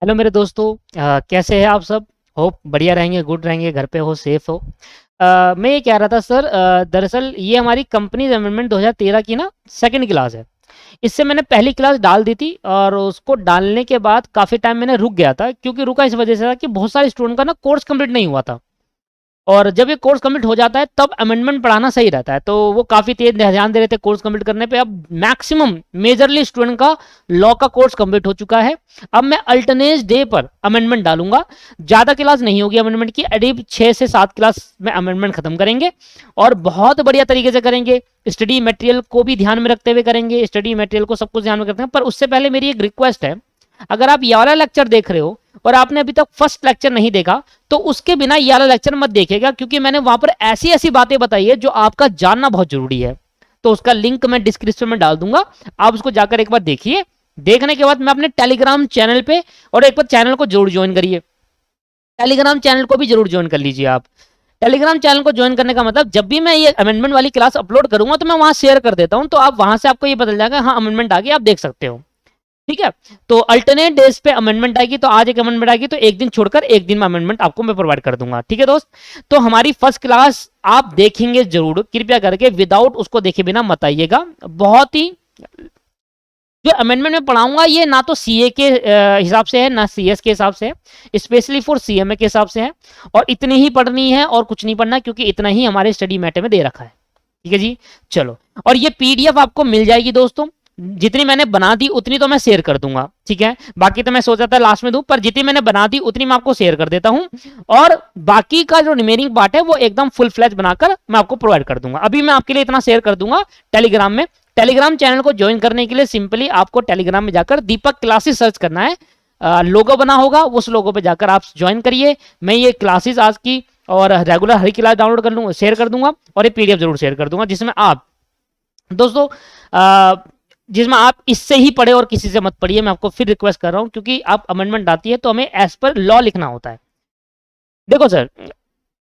Hello मेरे दोस्तों। कैसे हैं आप सब। होप बढ़िया रहेंगे, गुड रहेंगे, घर पे हो, सेफ हो। मैं ये कह रहा था सर, दरअसल ये हमारी कंपनीज अमेंडमेंट 2013 की ना सेकंड क्लास है। इससे मैंने पहली क्लास डाल दी थी और उसको डालने के बाद काफ़ी टाइम मैंने रुक गया था, क्योंकि रुका इस वजह से था कि बहुत सारे स्टूडेंट का ना कोर्स कंप्लीट नहीं हुआ था। और जब ये कोर्स कंप्लीट हो जाता है तब अमेंडमेंट पढ़ाना सही रहता है, तो वो काफ़ी तेज ध्यान दे रहे थे कोर्स कंप्लीट करने पे। अब मैक्सिमम मेजरली स्टूडेंट का लॉ का कोर्स कंप्लीट हो चुका है। अब मैं अल्टरनेट डे पर अमेंडमेंट डालूंगा। ज़्यादा क्लास नहीं होगी अमेंडमेंट की, करीब 6 से 7 क्लास में अमेंडमेंट खत्म करेंगे और बहुत बढ़िया तरीके से करेंगे। स्टडी मटेरियल को भी ध्यान में रखते हुए करेंगे, स्टडी मटेरियल को सब कुछ ध्यान में रखते हैं। पर उससे पहले मेरी एक रिक्वेस्ट है, अगर आप ये वाला लेक्चर देख रहे हो और आपने अभी तक फर्स्ट लेक्चर नहीं देखा तो उसके बिना ये वाला लेक्चर मत देखिएगा, क्योंकि मैंने वहां पर ऐसी ऐसी बातें बताई है जो आपका जानना बहुत जरूरी है। तो उसका लिंक मैं डिस्क्रिप्शन में डाल दूंगा, आप उसको जाकर एक बार देखिए। देखने के बाद मैं अपने टेलीग्राम चैनल पे, और एक बार चैनल को जरूर ज्वाइन करिए, टेलीग्राम चैनल को भी जरूर ज्वाइन कर लीजिए आप। टेलीग्राम चैनल को ज्वाइन करने का मतलब, जब भी मैं ये अमेंडमेंट वाली क्लास अपलोड करूंगा तो मैं वहां शेयर कर देता हूं, तो आप वहां से आपको ये बदल जाएगा, हाँ अमेंडमेंट आ गई, आप देख सकते हो। ठीक है। तो अल्टरनेट डेज पे अमेंडमेंट आएगी, तो आज एक अमेंडमेंट आएगी तो एक दिन छोड़कर एक दिन में अमेंडमेंट आपको मैं प्रोवाइड कर दूंगा। ठीक है दोस्त। तो हमारी फर्स्ट क्लास आप देखेंगे जरूर, कृपया करके विदाउट उसको देखे बिना मत आइएगा। बहुत ही जो अमेंडमेंट में पढ़ाऊंगा ये ना तो सीए के हिसाब से है ना सीएस के हिसाब से है, स्पेशली फॉर सीएमए के हिसाब से है। और इतनी ही पढ़नी है और कुछ नहीं पढ़ना, क्योंकि इतना ही हमारे स्टडी मैटर में दे रखा है। ठीक है जी। चलो, और ये पीडीएफ आपको मिल जाएगी दोस्तों। जितनी मैंने बना दी उतनी तो मैं शेयर कर दूंगा, ठीक है। बाकी तो मैं सोचा था लास्ट में दूं, पर जितनी मैंने बना दी उतनी मैं आपको शेयर कर देता हूं। और बाकी का जो रिमेनिंग पार्ट है वो एकदम फुल फ्लैश बनाकर मैं आपको प्रोवाइड कर दूंगा। अभी मैं आपके लिए इतना शेयर कर दूंगा टेलीग्राम में। टेलीग्राम चैनल को ज्वाइन करने के लिए सिंपली आपको टेलीग्राम में जाकर दीपक क्लासेस सर्च करना है, लोगो बना होगा, उस लोगो पे जाकर आप ज्वाइन करिए। मैं ये क्लासेस आज की और रेगुलर हर क्लास डाउनलोड कर लूंगा, शेयर कर दूंगा, और ये पीडीएफ जरूर शेयर कर दूंगा, जिसमें आप दोस्तों जिसमें आप इससे ही पढ़े और किसी से मत पढ़िए। मैं आपको फिर रिक्वेस्ट कर रहा हूं, क्योंकि आप अमेंडमेंट आती है तो हमें एज पर लॉ लिखना होता है। देखो सर,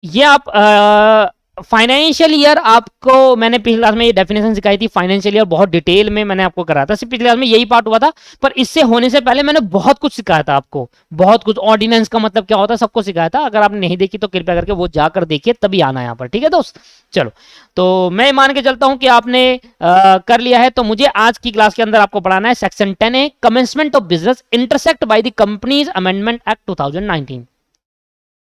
ये आप फाइनेंशियल ईयर, आपको मैंने पिछली क्लास में ये डेफिनेशन सिखाई थी फाइनेंशियल ईयर, बहुत डिटेल में मैंने आपको कराया था। सिर्फ पिछली क्लास में यही पार्ट हुआ था, पर इससे होने से पहले मैंने बहुत कुछ सिखाया था आपको, बहुत कुछ। ऑर्डिनेंस का मतलब क्या होता है सबको सिखाया था। अगर आपने नहीं देखी तो कृपया करके वो जाकर देखिए, तभी आना यहाँ पर। ठीक है दोस्त। चलो, तो मैं मान के चलता हूं कि आपने कर लिया है। तो मुझे आज की क्लास के अंदर आपको पढ़ाना है section 10A, commencement of business intersect bye the companies amendment act 2019।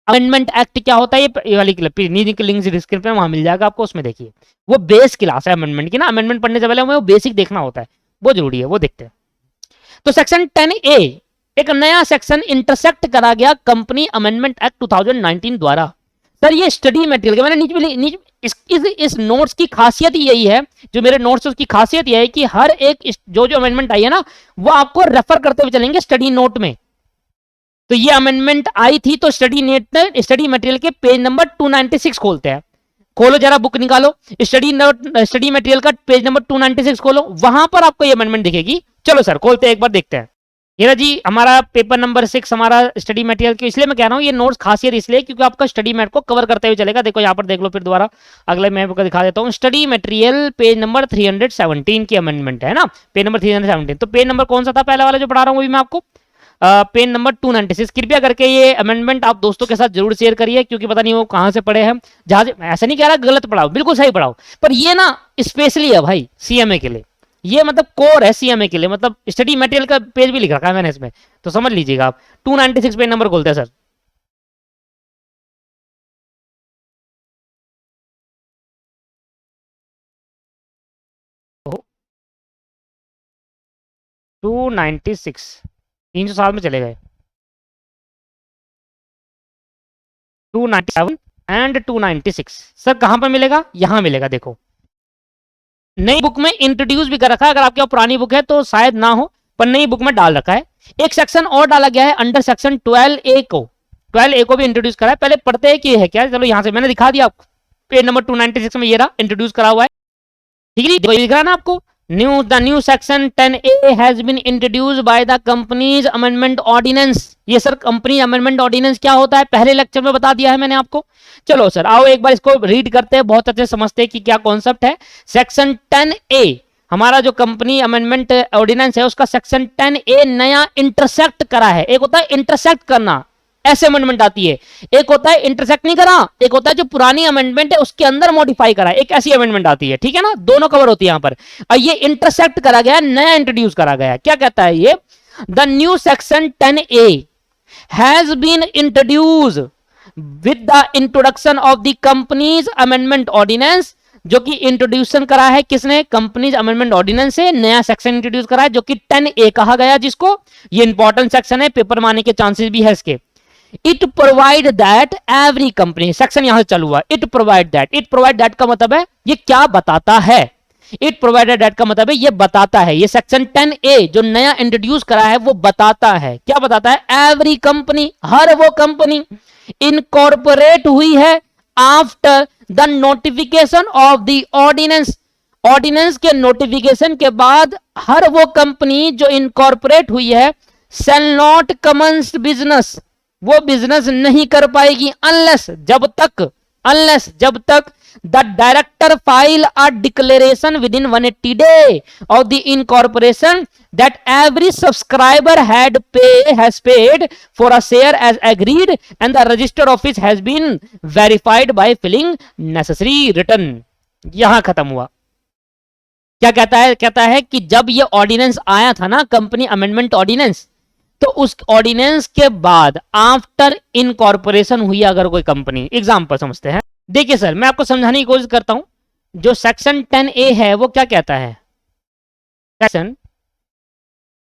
Amendment act क्या होता है, ये वाली लिंक डिस्क्रिप्शन में वहां मिल जाएगा आपको, उसमें देखिए। वो बेस क्लास है अमेंडमेंट की ना, अमेंडमेंट पढ़ने से पहले हमें वो बेसिक देखना होता है, वो जरूरी है, वो देखते हैं। तो सेक्शन 10A, एक नया सेक्शन इंटरसेक्ट करा गया कंपनी अमेंडमेंट एक्ट 2019 द्वारा। सर ये स्टडी मटेरियल के, मैंने नीचे इस नोट्स की खासियत ही यही है, जो मेरे नोट्स उसकी खासियत यह है कि हर एक जो अमेंडमेंट आई है ना, वो आपको रेफर करते हुए चलेंगे स्टडी नोट में। तो ये अमेंडमेंट आई थी, तो स्टडी मटेरियल के पेज नंबर 296 खोलते हैं। खोलो जरा, बुक निकालो, स्टडी मटेरियल का पेज नंबर 296 खोलो, वहां पर आपको ये अमेंडमेंट दिखेगी। चलो सर खोलते हैं, एक बार देखते हैं। ये जी हमारा पेपर नंबर 6 हमारा स्टडी मटेरियल की। इसलिए मैं कह रहा हूँ ये नोट्स खासियत इसलिए क्योंकि आपका स्टडी मैट को कवर करते हुए चलेगा। देखो यहाँ पर देख लो, फिर दोबारा अगले मैं आपको दिखा देता हूँ। स्टडी मटेरियल पेज नंबर 317 की अमेंडमेंट है ना, पेज नंबर 317। तो पेज नंबर कौन सा था पहले वाला जो पढ़ा रहा हूँ अभी मैं आपको, पेन नंबर 296। कृपया करके ये अमेंडमेंट आप दोस्तों के साथ जरूर शेयर करिए, क्योंकि पता नहीं वो कहां से पढ़े हैं। जहां से, ऐसा नहीं कह रहा गलत पढ़ाओ, बिल्कुल सही पढ़ाओ, पर ये ना स्पेशली है भाई सीएमए के लिए। ये मतलब कोर है सीएमए के लिए, मतलब स्टडी मटेरियल का पेज भी लिख रखा है मैंने इसमें, तो समझ लीजिएगा आप। 296 पेज नंबर खोलते हैं सर। तो 296, 307 में चले गए, 297 एंड 296। सर कहां पर मिलेगा, यहां मिलेगा। देखो नई बुक में इंट्रोड्यूस भी कर रखा है, अगर आपके पास पुरानी बुक है तो शायद ना हो, पर नई बुक में डाल रखा है। एक सेक्शन और डाला गया है अंडर सेक्शन 12A को, 12A को भी इंट्रोड्यूस करा है। पहले पढ़ते हैं कि है क्या। चलो यहां से मैंने दिखा दिया आपको, पेज नंबर 296 में ये रहा, इंट्रोड्यूस करा हुआ है। ठीक है, दिख रहा ना आपको। The new section 10A has been introduced by the companies amendment ordinance. ये सर कंपनी अमेंडमेंट ऑर्डिनेंस क्या होता है पहले लेक्चर में बता दिया है मैंने आपको। चलो सर आओ एक बार इसको रीड करते हैं, बहुत अच्छे समझते हैं कि क्या कॉन्सेप्ट है। सेक्शन 10A हमारा जो कंपनी अमेंडमेंट ऑर्डिनेंस है उसका सेक्शन 10A नया इंटरसेक्ट करा है। एक होता है इंटरसेक्ट करना, ऐसे अमेंडमेंट आती है, एक होता है इंटरसेक्ट नहीं करा, एक होता है जो पुरानी अमेंडमेंट है उसके अंदर मॉडिफाई करा, एक ऐसी अमेंडमेंट आती है, ठीक है ना, दोनों कवर होती है यहां पर। और ये इंटरसेक्ट करा गया, नया इंट्रोड्यूस करा गया। क्या कहता है ये, the new section 10A has been introduce with the introduction of the companies amendment ordinance, जो कि इंट्रोड्यूशन करा है किसने, कंपनीज अमेंडमेंट ऑर्डिनेंस से नया सेक्शन इंट्रोड्यूस करा है जो कि 10A कहा गया, जिसको ये इंपॉर्टेंट सेक्शन है, पेपर मारने के चांसेस भी है इसके। It provide that every company, section यहां से चालू हुआ, it provide that, it provide that का मतलब है ये क्या बताता है, इट प्रोवाइडेड दैट का मतलब है ये बताता है, ये सेक्शन 10A जो नया इंट्रोड्यूस करा है वो बताता है, क्या बताता है, एवरी कंपनी, हर वो कंपनी इनकॉर्पोरेट हुई है after the notification of the ordinance, ordinance के नोटिफिकेशन के बाद हर वो कंपनी जो इनकॉर्पोरेट हुई है शैल नॉट कमेंस बिजनेस, वो बिजनेस नहीं कर पाएगी अनलेस, जब तक the director file a declaration within 180 day of the incorporation that every subscriber has paid for a share as agreed and the register office has been verified by filling necessary return. यहां खत्म हुआ। क्या कहता है, कहता है कि जब ये ऑर्डिनेंस आया था ना, कंपनी अमेंडमेंट ऑर्डिनेंस, तो उस ऑर्डिनेंस के बाद आफ्टर इनकॉर्पोरेशन हुई अगर कोई कंपनी, एग्जांपल समझते हैं। देखिए सर, मैं आपको समझाने की कोशिश करता हूं, जो सेक्शन 10A है वो क्या कहता है, सेक्शन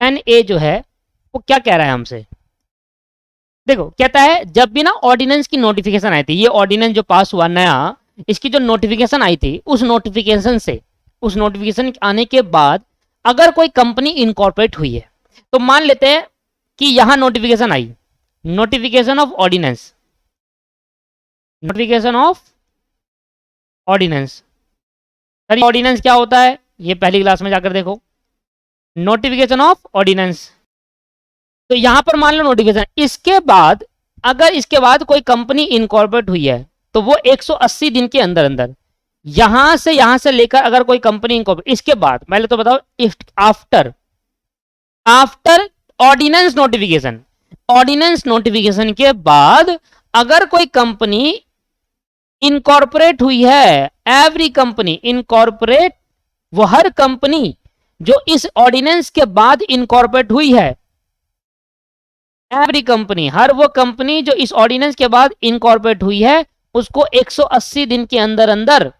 10A जो है वो क्या कह रहा है हमसे, देखो कहता है जब भी ना ऑर्डिनेंस की नोटिफिकेशन आई थी, ये ऑर्डिनेंस जो पास हुआ नया, इसकी जो नोटिफिकेशन आई थी, उस नोटिफिकेशन आने के बाद अगर कोई कंपनी इनकॉर्पोरेट हुई है, तो मान लेते हैं कि यहां नोटिफिकेशन आई, notification of ordinance, notification of ordinance. Sir ordinance क्या होता है, ये पहली क्लास में जाकर देखो, नोटिफिकेशन ऑफ ऑर्डिनेंस। तो यहां पर मान लो नोटिफिकेशन, इसके बाद अगर इसके बाद कोई कंपनी इनकॉर्पोरेट हुई है तो वो 180 दिन के अंदर अंदर यहां से लेकर अगर कोई कंपनी इनकॉर्पोरेट, इसके बाद पहले तो बताओ, after ordinance notification, ordinance notification के बाद अगर कोई कंपनी इनकॉर्पोरेट हुई है, एवरी कंपनी इनकॉर्पोरेट, वो हर कंपनी जो इस ऑर्डिनेंस के बाद इनकॉर्पोरेट हुई है, एवरी कंपनी, हर वो कंपनी जो इस ऑर्डिनेंस के बाद इनकॉर्पोरेट हुई है, उसको 180 दिन के अंदर अंदर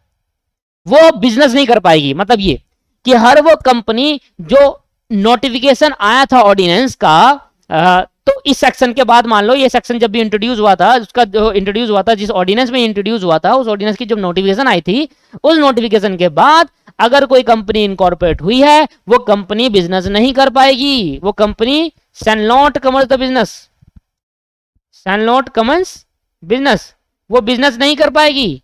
वो बिजनेस नहीं कर पाएगी। मतलब ये कि हर वो कंपनी जो नोटिफिकेशन आया था ऑर्डिनेंस का, तो इस सेक्शन के बाद मान लो ये सेक्शन जब भी इंट्रोड्यूस हुआ था, उसका जो इंट्रोड्यूस हुआ था, जिस ऑर्डिनेंस में इंट्रोड्यूस हुआ था, उस ऑर्डिनेंस की जब नोटिफिकेशन आई थी, उस नोटिफिकेशन के बाद अगर कोई कंपनी इनकॉर्पोरेट हुई है, वो कंपनी बिजनेस नहीं कर पाएगी, वो company shall not commence the business, shall not commence business, वो बिजनेस नहीं कर पाएगी।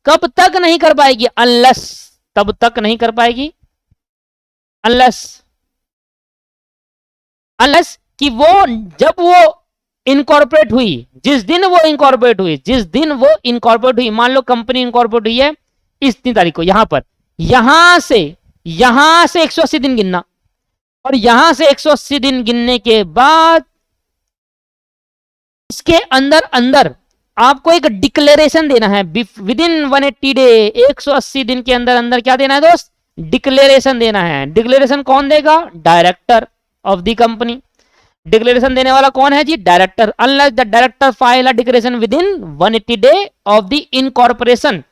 कब तक नहीं कर पाएगी, अनलेस, तब तक नहीं कर पाएगी अनलेस कि वो जब वो इनकॉर्पोरेट हुई, जिस दिन वो इनकॉर्पोरेट हुई, मान लो कंपनी इनकॉर्पोरेट हुई है इतनी तारीख को, यहां पर, यहां से 180 दिन गिनना, और यहां से 180 दिन गिनने के बाद इसके अंदर अंदर आपको एक डिक्लेरेशन देना है विद इन 180 डे, 180 दिन के अंदर अंदर क्या देना है दोस्त, डिक्लेरेशन देना है। डिक्लेरेशन कौन देगा, director of the company. Declaration देने वाला कौन है जी, director. Unless the director file a declaration within 180 day of the incorporation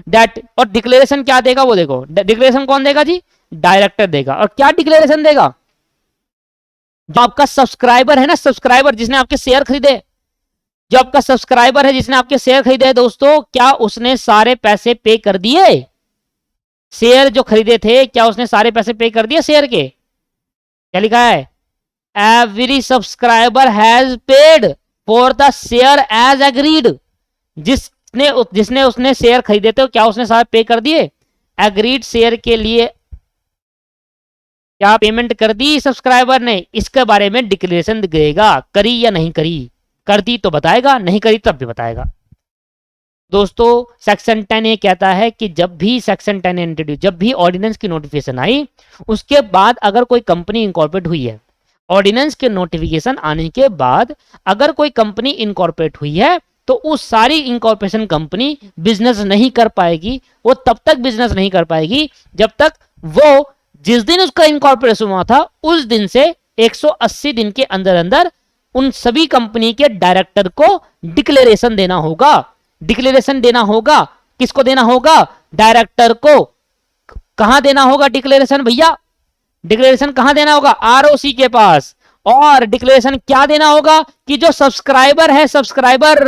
that, और डिक्लेरेशन क्या देगा वो देखो, डिक्लेरेशन कौन देगा जी, डायरेक्टर देगा। और क्या डिक्लेरेशन देगा, जो आपका सब्सक्राइबर है ना, सब्सक्राइबर जिसने आपके शेयर खरीदे, जो आपका सब्सक्राइबर है जिसने आपके शेयर खरीदे दोस्तों, क्या उसने सारे पैसे पे कर दिए, शेयर जो खरीदे थे क्या उसने सारे पैसे पे कर दिए शेयर के, क्या लिखा है, every subscriber has paid for the share as agreed, जिसने उसने शेयर खरीदे थे क्या उसने सारे पे कर दिए, एग्रीड शेयर के लिए क्या पेमेंट कर दी सब्सक्राइबर ने, इसके बारे में डिक्लेरेशन देगा, करी या नहीं करी, कर दी तो बताएगा, नहीं करी तब भी बताएगा। दोस्तों सेक्शन 10 ए कहता है कि जब भी सेक्शन 10 इंट्रोड्यूस, जब भी ऑर्डिनेंस की नोटिफिकेशन आई, उसके बाद अगर कोई कंपनी इनकॉर्पोरेट हुई है, ऑर्डिनेंस के नोटिफिकेशन आने के बाद अगर कोई कंपनी इनकॉर्पोरेट हुई है, तो उस सारी इनकॉर्पोरेशन कंपनी बिजनेस नहीं कर पाएगी। वो तब तक बिजनेस नहीं कर पाएगी जब तक वो जिस दिन उसका इनकॉर्पोरेशन हुआ था उस दिन से 180 दिन के अंदर अंदर उन सभी कंपनी के डायरेक्टर को डिक्लेरेशन देना होगा। डिक्लेरेशन देना होगा, किसको देना होगा? डायरेक्टर को। कहां देना होगा डिक्लेरेशन भैया? डिक्लेरेशन कहां देना होगा? आरओसी के पास। और डिक्लेरेशन क्या देना होगा कि जो सब्सक्राइबर है, सब्सक्राइबर,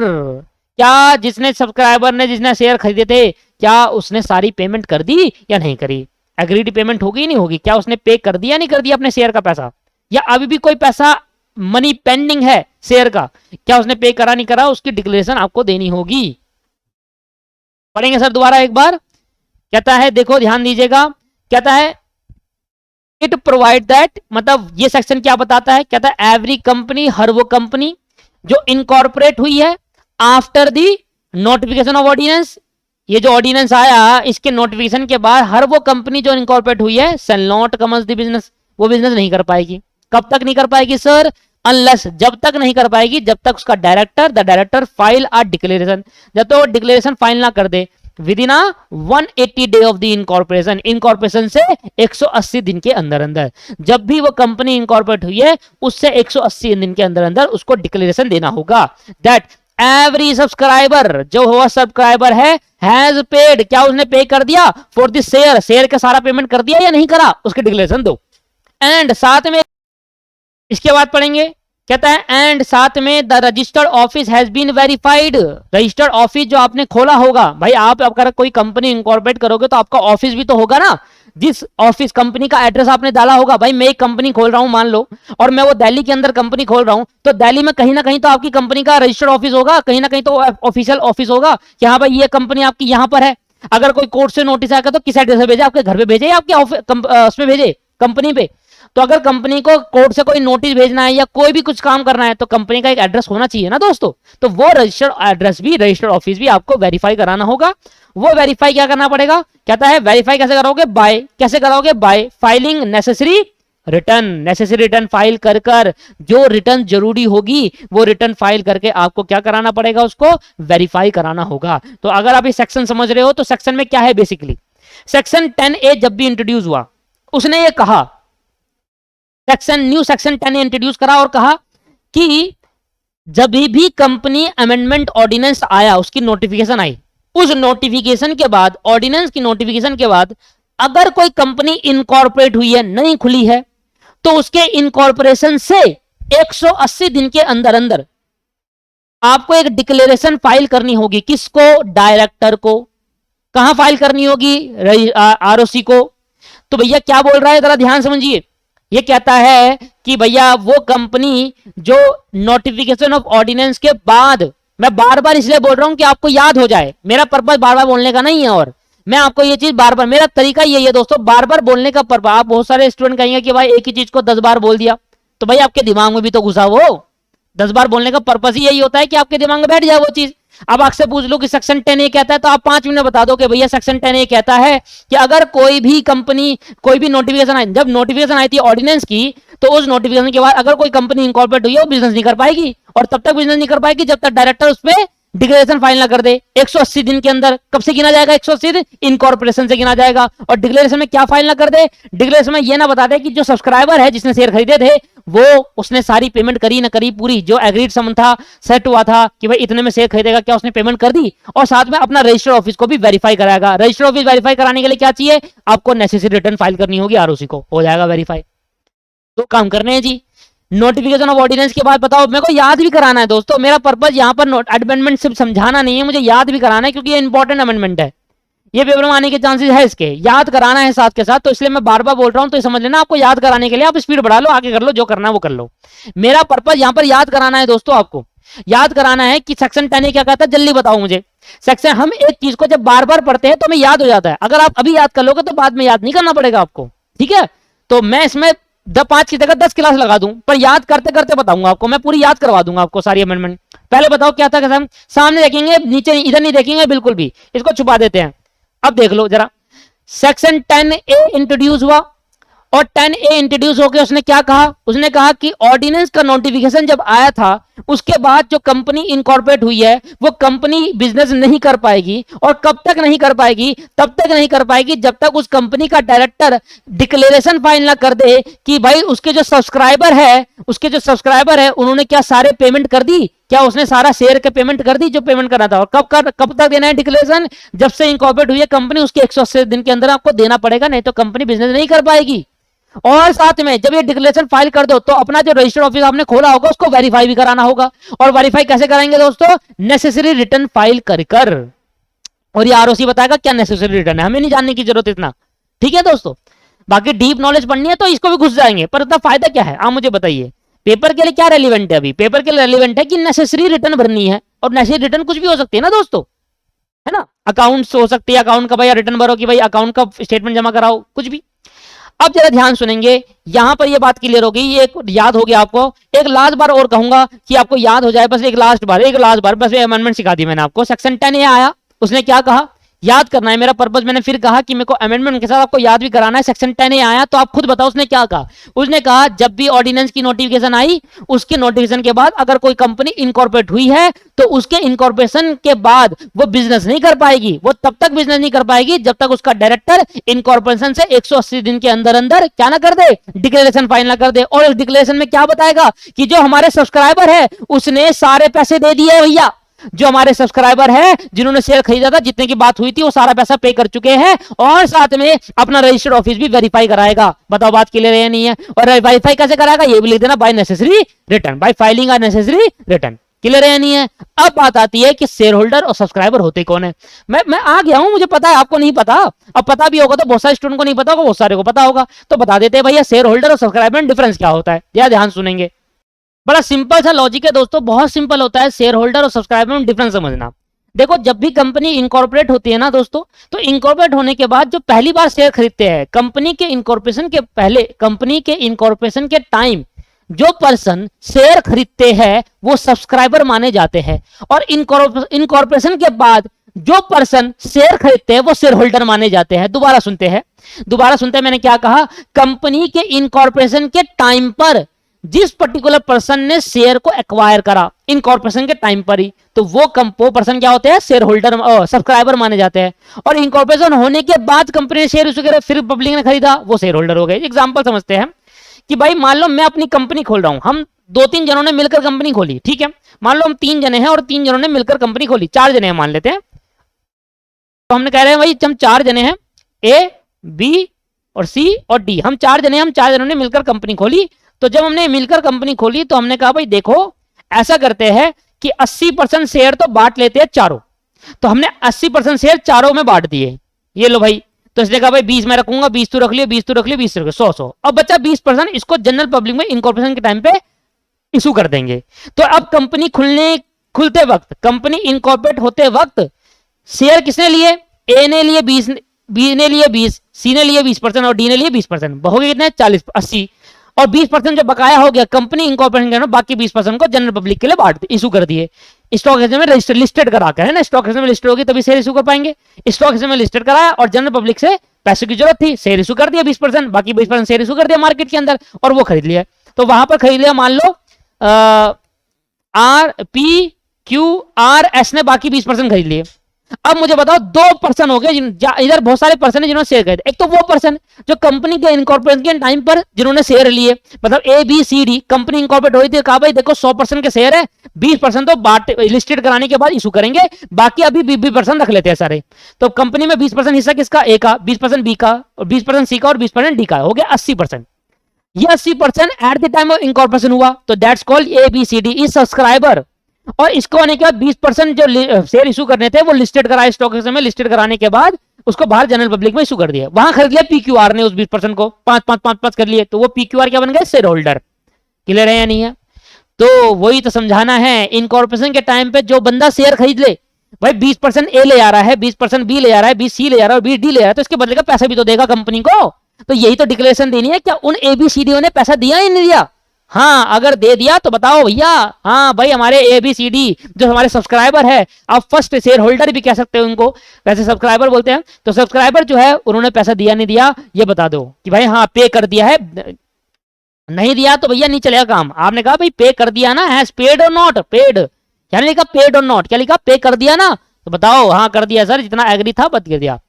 क्या जिसने सब्सक्राइबर ने जिसने शेयर खरीदे थे, क्या उसने सारी पेमेंट कर दी या नहीं करी? एग्रीड पेमेंट होगी नहीं होगी? क्या उसने पे कर दिया नहीं कर दिया अपने शेयर का पैसा, या अभी भी कोई पैसा मनी पेंडिंग है शेयर का, क्या उसने पे करा नहीं करा? उसकी डिक्लेरेशन आपको देनी होगी। पढ़ेंगे सर दोबारा एक बार। कहता है, देखो ध्यान दीजिएगा, कहता है इट प्रोवाइड दैट, मतलब ये सेक्शन क्या बताता है? कहता है एवरी कंपनी, हर वो कंपनी जो इनकॉर्पोरेट हुई है after the notification of ordinance, ये जो ऑर्डिनेंस आया इसके नोटिफिकेशन के बाद हर वो कंपनी जो इनकॉर्पोरेट हुई है shall not commence the business, वो बिजनेस नहीं कर पाएगी। कब तक नहीं कर पाएगी सर? अनलेस, जब तक नहीं कर पाएगी जब तक उसका director, the director file a declaration, जब तक वो डिक्लेरेशन फाइल ना कर दे within 180 day of the incorporation, incorporation से 180 दिन के अंदर अंदर, जब भी वो कंपनी इनकॉर्पोरेट हुई है उससे 180 दिन के अंदर अंदर उसको डिक्लेरेशन देना होगा दैट एवरी सब्सक्राइबर, जो हुआ सब्सक्राइबर है, हैज पेड, क्या उसने पे कर दिया फॉर द शेयर, शेयर का सारा पेमेंट कर दिया या नहीं करा, उसके डिक्लेरेशन दो। एंड साथ में इसके बाद पढ़ेंगे, कहता है एंड साथ में the registered office has been verified, registered office जो आपने खोला होगा, भाई आप अगर कोई कंपनी इनकॉर्पोरेट करोगे तो आपका ऑफिस भी तो होगा ना, जिस ऑफिस कंपनी का एड्रेस आपने डाला होगा, भाई मैं एक कंपनी खोल रहा हूं मान लो, और मैं वो दिल्ली के अंदर कंपनी खोल रहा हूं, तो दिल्ली में कहीं ना कहीं तो आपकी कंपनी का रजिस्टर्ड ऑफिस होगा, कहीं ना कहीं तो ऑफिशियल ऑफिस होगा कि हाँ भाई ये कंपनी आपकी यहां पर है। अगर कोई कोर्ट से नोटिस आएगा तो किस एड्रेस पे भेजे? आपके घर पे भेजे या आपके उसमें भेजे, कंपनी पे? तो अगर कंपनी को कोर्ट से कोई नोटिस भेजना है या कोई भी कुछ काम करना है तो कंपनी का एक एड्रेस होना चाहिए ना दोस्तों, तो वो रजिस्टर्ड एड्रेस भी, रजिस्टर्ड ऑफिस भी आपको वेरीफाई कराना होगा। वो वेरीफाई क्या करना पड़ेगा? कहता है वेरीफाई कैसे करोगे? बाय, कैसे करोगे? Bye filing necessary return, necessary return file कर कर, जो रिटर्न जरूरी होगी वो रिटर्न फाइल करके आपको क्या कराना पड़ेगा? उसको वेरीफाई कराना होगा। तो अगर आप ये सेक्शन समझ रहे हो तो सेक्शन में क्या है बेसिकली, सेक्शन 10A जब भी इंट्रोड्यूस हुआ उसने ये कहा, न्यू सेक्शन 10 इंट्रोड्यूस करा और कहा कि जब भी कंपनी अमेंडमेंट ऑर्डिनेंस आया, उसकी नोटिफिकेशन आई, उस नोटिफिकेशन के बाद, ऑर्डिनेंस की नोटिफिकेशन के बाद अगर कोई कंपनी इनकॉर्पोरेट हुई है, नहीं खुली है, तो उसके इनकॉर्पोरेशन से 180 दिन के अंदर अंदर आपको एक डिक्लेरेशन फाइल करनी होगी। किसको? डायरेक्टर को। कहां फाइल करनी होगी? आरओसी को। तो भैया क्या बोल रहा है, जरा ध्यान समझिए। ये कहता है कि भैया वो कंपनी जो नोटिफिकेशन ऑफ ऑर्डिनेंस के बाद, मैं बार बार इसलिए बोल रहा हूं कि आपको याद हो जाए, मेरा पर्पस बार बार बोलने का नहीं है, और मैं आपको ये चीज बार बार, मेरा तरीका यही है दोस्तों, बार बार बोलने का पर्पस। आप बहुत सारे स्टूडेंट कहेंगे कि भाई एक ही चीज को 10 बार बोल दिया, तो भाई आपके दिमाग में भी तो घुसा वो। 10 बार बोलने का पर्पस ही यही होता है कि आपके दिमाग में बैठ जाए वो चीज। अब आपसे पूछ लो कि सेक्शन 10A कहता है, तो आप 5 मिनट बता दो कि भैया सेक्शन 10A कहता है कि अगर कोई भी कंपनी, कोई भी नोटिफिकेशन आई, जब नोटिफिकेशन आई थी ऑर्डिनेंस की, तो उस नोटिफिकेशन के बाद अगर कोई कंपनी इनकॉर्पोरेट हुई है वो बिजनेस नहीं कर पाएगी, और तब तक बिजनेस नहीं कर पाएगी जब तक डायरेक्टर उस पर डिक्लेरेशन फाइल ना कर दे 180 दिन के अंदर। कब से गिना जाएगा 180 दिन? इनकॉर्पोरेशन से गिना जाएगा। और डिक्लेरेशन में क्या फाइल ना कर दे? डिक्लेरेशन में ये ना बता दे कि जो सब्सक्राइबर है जिसने शेयर खरीदे थे वो उसने सारी पेमेंट करी ना करी, पूरी जो एग्रीड सम था, सेट हुआ था कि भाई इतने में शेयर खरीदेगा, क्या उसने पेमेंट कर दी, और साथ में अपना रजिस्टर्ड ऑफिस को भी वेरीफाई कराएगा। रजिस्टर्ड ऑफिस वेरीफाई कराने के लिए क्या चाहिए? आपको नेसेसरी रिटर्न फाइल करनी होगी आरओसी को, हो जाएगा वेरीफाई। तो काम करने हैं जी। नोटिफिकेशन ऑफ ऑर्डिनेंस के बाद बताओ, मेरे को याद भी कराना है दोस्तों, मेरा पर्पस यहाँ पर अमेंडमेंट सिर्फ समझाना नहीं है, मुझे याद भी कराना है, क्योंकि ये इंपॉर्टेंट अमेंडमेंट है, ये पेपर में आने के चांसेस है, इसके याद कराना है साथ के साथ। तो इसलिए मैं बार बार बोल रहा हूं, तो समझ लेना, आपको याद कराने के लिए आप स्पीड बढ़ा लो, आगे कर लो, जो करना है वो कर लो। मेरा पर्पस यहाँ पर याद कराना है दोस्तों, आपको याद कराना है कि सेक्शन 10 क्या कहता है, जल्दी बताओ मुझे। सेक्शन, हम एक चीज को जब बार बार पढ़ते हैं तो हमें याद हो जाता है, अगर आप अभी याद कर लोगे तो बाद में याद नहीं करना पड़ेगा आपको, ठीक है। तो मैं इसमें 5 की जगह 10 क्लास लगा दूं, पर याद करते करते बताऊंगा आपको, मैं पूरी याद करवा दूंगा आपको सारी अमेंडमेंट। पहले बताओ क्या था कसम, सामने देखेंगे, नीचे इधर नहीं देखेंगे बिल्कुल भी, इसको छुपा देते हैं। अब देख लो जरा, सेक्शन 10A इंट्रोड्यूस हुआ, और 10A इंट्रोड्यूस होकर उसने क्या कहा, उसने कहा कि ऑर्डिनेंस का नोटिफिकेशन जब आया था उसके बाद जो कंपनी इनकॉर्पोरेट हुई है वो कंपनी बिजनेस नहीं कर पाएगी, और कब तक नहीं कर पाएगी, तब तक नहीं कर पाएगी जब तक उस कंपनी का डायरेक्टर डिक्लेरेशन फाइल ना कर दे कि भाई उसके जो सब्सक्राइबर है उन्होंने क्या सारे पेमेंट कर दी, क्या उसने सारा शेयर के पेमेंट कर दी जो पेमेंट करना था, और कब तक देना है डिक्लेरेशन, जब से इनकॉर्पोरेट हुई है कंपनी उसके 180 दिन के अंदर आपको देना पड़ेगा, नहीं तो कंपनी बिजनेस नहीं कर पाएगी। और साथ में जब ये डिक्लेरेशन फाइल कर दो तो अपना जो रजिस्टर्ड ऑफिस आपने खोला होगा उसको वेरीफाई भी कराना होगा, और वेरीफाई कैसे कराएंगे दोस्तों, नेसेसरी रिटर्न फाइल कर। और ये आरओसी बताएगा क्या नेसेसरी रिटर्न है, हमें नहीं जानने की जरूरत इतना, ठीक है दोस्तों। बाकी डीप नॉलेज पढ़नी है तो इसको भी घुस जाएंगे, पर इतना फायदा क्या है, आप मुझे बताइए पेपर के लिए क्या रेलिवेंट है। अभी पेपर के लिए रेलिवेंट है कि नेसेसरी रिटर्न भरनी है, और नेसेसरी रिटर्न कुछ भी हो सकती है ना दोस्तों, है ना, अकाउंट्स हो सकती है, अकाउंट का भाई रिटर्न भरो कि भाई अकाउंट का स्टेटमेंट जमा कराओ, कुछ भी। अब जरा ध्यान सुनेंगे, यहां पर ये बात क्लियर हो गई, ये एक याद हो गया आपको। एक लास्ट बार और कहूंगा कि आपको याद हो जाए, बस एक लास्ट बार बस अमेंडमेंट सिखा दी मैंने आपको। सेक्शन 10A आया, उसने क्या कहा, याद करना है मेरा पर्पस, मैंने फिर कहा कि मेरे को अमेंडमेंट के साथ आपको याद भी कराना है। सेक्शन 10A आया तो आप खुद बताओ उसने क्या कहा। उसने कहा जब भी ऑर्डिनेंस की नोटिफिकेशन आई, उसके नोटिफिकेशन के बाद अगर कोई कंपनी इनकॉर्पोरेट हुई है तो उसके इनकॉर्पोरेशन के बाद वो बिजनेस नहीं कर पाएगी, वो तब तक बिजनेस नहीं कर पाएगी जब तक उसका डायरेक्टर इनकॉर्पोरेशन से 180 दिन के अंदर अंदर क्या ना कर दे, डिक्लेरेशन फाइल ना कर दे। और इस डिक्लेरेशन में क्या बताएगा कि जो हमारे सब्सक्राइबर है उसने सारे पैसे दे दिए भैया, जो हमारे सब्सक्राइबर है जिन्होंने शेयर खरीदा था, जितने की बात हुई थी वो सारा पैसा पे कर चुके हैं, और साथ में अपना रजिस्टर्ड ऑफिस भी वेरीफाई कराएगा। बताओ बात क्लियर है नहीं है, और वेरीफाई कैसे कराएगा ये भी लिख देना, by necessary return, by filing a necessary return. Clear है नहीं है। अब बात आती है कि शेयर होल्डर और सब्सक्राइबर होते कौन है। मैं आ गया हूं, मुझे पता है आपको नहीं पता, अब पता भी होगा तो बहुत सारे स्टूडेंट को नहीं पता होगा, बहुत सारे को पता होगा, तो बता देते हैं भैया शेयर होल्डर और सब्सक्राइबर में डिफरेंस क्या होता है। या ध्यान सुनेंगे, बड़ा सिंपल सा लॉजिक है दोस्तों, बहुत सिंपल होता है शेयर होल्डर और सब्सक्राइबर में डिफरेंस समझना। देखो जब भी कंपनी इनकॉर्पोरेट होती है ना दोस्तों, तो इनकॉर्पोरेट होने के बाद जो पहली बार शेयर खरीदते हैं कंपनी के इनकॉर्पोरेशन के पहले, कंपनी के इनकॉर्पोरेशन के टाइम जो पर्सन शेयर खरीदते हैं वो सब्सक्राइबर माने जाते हैं, और इनकॉर्पोरेशन के बाद जो पर्सन शेयर खरीदते हैं वो शेयर होल्डर माने जाते हैं। दोबारा सुनते हैं मैंने क्या कहा, कंपनी के इनकॉर्पोरेशन के टाइम पर जिस पर्टिकुलर पर्सन ने शेयर को एक्वायर करा इनकॉर्पोरेशन के टाइम पर ही, तो वो पर्सन क्या होते हैं, शेयर होल्डर सब्सक्राइबर माने जाते हैं। और इनकॉर्पोरेशन होने के बाद कंपनी ने शेयर इशू किया, फिर पब्लिक ने खरीदा, वो शेयर होल्डर हो गए। एग्जांपल समझते हैं कि भाई मान लो मैं अपनी कंपनी खोल रहा हूं, हम 2-3 जनों ने मिलकर कंपनी खोली, ठीक है, मान लो हम 3 जने हैं और 3 जनों ने मिलकर कंपनी खोली, 4 जने हैं मान लेते हैं, तो हमने कह रहे हैं भाई हम 4 जने हैं, ए बी और सी और डी, हम 4 जने, हम 4 जनों ने मिलकर कंपनी खोली। तो जब हमने मिलकर कंपनी खोली तो हमने कहा भाई देखो ऐसा करते हैं कि 80% शेयर तो बांट लेते हैं चारों, तो हमने 80% शेयर चारों में बांट दिए, ये लो भाई। तो इसने कहा भाई 20 मैं रखूंगा, 20 तू रख लियो, 20 तू रख लियो, 20 रख लियो, 100। अब बच्चा 20% इसको जनरल पब्लिक में इनकॉर्पोरेशन के टाइम पे इशू कर देंगे। तो अब कंपनी खुलते वक्त, कंपनी इनकॉर्पोरेट होते वक्त शेयर किसने लिए, ए ने लिए 20, बी ने लिए 20, सी ने लिए 20% और डी ने लिए 20%, हो गए कितने 40, 80, और 20% जो बकाया हो गया कंपनी इनकॉर्पोरेशन के, बाकी 20% को जनरल पब्लिक के लिए बांट इशू कर दिए। स्टॉक एक्सचेंज में रजिस्टर लिस्टेड कराकर, है ना, स्टॉक एक्सचेंज में लिस्टेड होगी तभी शेयर इशू कर पाएंगे। स्टॉक एक्सचेंज में लिस्टेड कराया और जनरल पब्लिक से पैसे की जरूरत थी, शेयर इशू कर दिया 20%, बाकी 20% शेयर इशू कर दिया मार्केट के अंदर और वो खरीद लिया। तो वहां पर खरीद लिया, मान लो R P Q R S ने बाकी 20% खरीद लिए। अब मुझे बताओ 2 पर्सन हो गए, इधर बहुत सारे पर्सन है जिन्होंने शेयर खरीदे। एक तो वो पर्सन जो कंपनी के इनकॉर्पोरेशन के टाइम पर जिन्होंने शेयर लिए, मतलब A B C D, company incorporate हुई थी, कहा भाई देखो 100% के शेयर है, 20% तो बाट लिस्टेड कराने के बाद इशू करेंगे, बाकी अभी 20% रख लेते हैं सारे। तो कंपनी में 20% हिस्सा किसका, ए का, 20% बी का, और 20% सी का और 20% डी का, हो गया 80%। ये 80% at the time of incorporation हुआ, तो that's called A B C D is subscriber. और इसको होने के बाद 20% जो शेयर इशू करने थे वो लिस्टेड कराए स्टॉक एक्सचेंज में, लिस्टेड कराने के बाद उसको बाहर जनरल पब्लिक में इशू कर दिया, वहां खरीद लिया पीक्यूआर ने उस 20% को, 5 कर लिए, तो वो पीक्यूआर क्या बन गए, शेयर होल्डर। क्लियर है या नहीं है। तो वही तो समझाना है, इनकॉर्पोरेशन के टाइम पे जो बंदा शेयर खरीद ले, भाई 20% ए ले आ रहा है, 20% बी ले आ रहा है, 20 सी ले आ रहा है और 20 डी ले आ रहा है, तो इसके बदले का पैसा भी तो देगा कंपनी को। तो यही तो डिक्लेरेशन देनी है, क्या उन एबीसीडीओ ने पैसा दिया या नहीं दिया, हाँ अगर दे दिया तो बताओ भैया। हाँ भाई हमारे ABCD जो हमारे सब्सक्राइबर है, आप फर्स्ट शेयर होल्डर भी कह सकते हो उनको, वैसे सब्सक्राइबर बोलते हैं, तो सब्सक्राइबर जो है उन्होंने पैसा दिया नहीं दिया ये बता दो कि भाई हाँ पे कर दिया है, नहीं दिया तो भैया नहीं चलेगा काम। आपने कहा भाई पे कर दिया ना, हैज पेड और नॉट पेड, क्या लिखा पेड और नॉट, क्या लिखा पे कर दिया ना, तो बताओ हाँ कर दिया सर, जितना एग्री था बता दिया।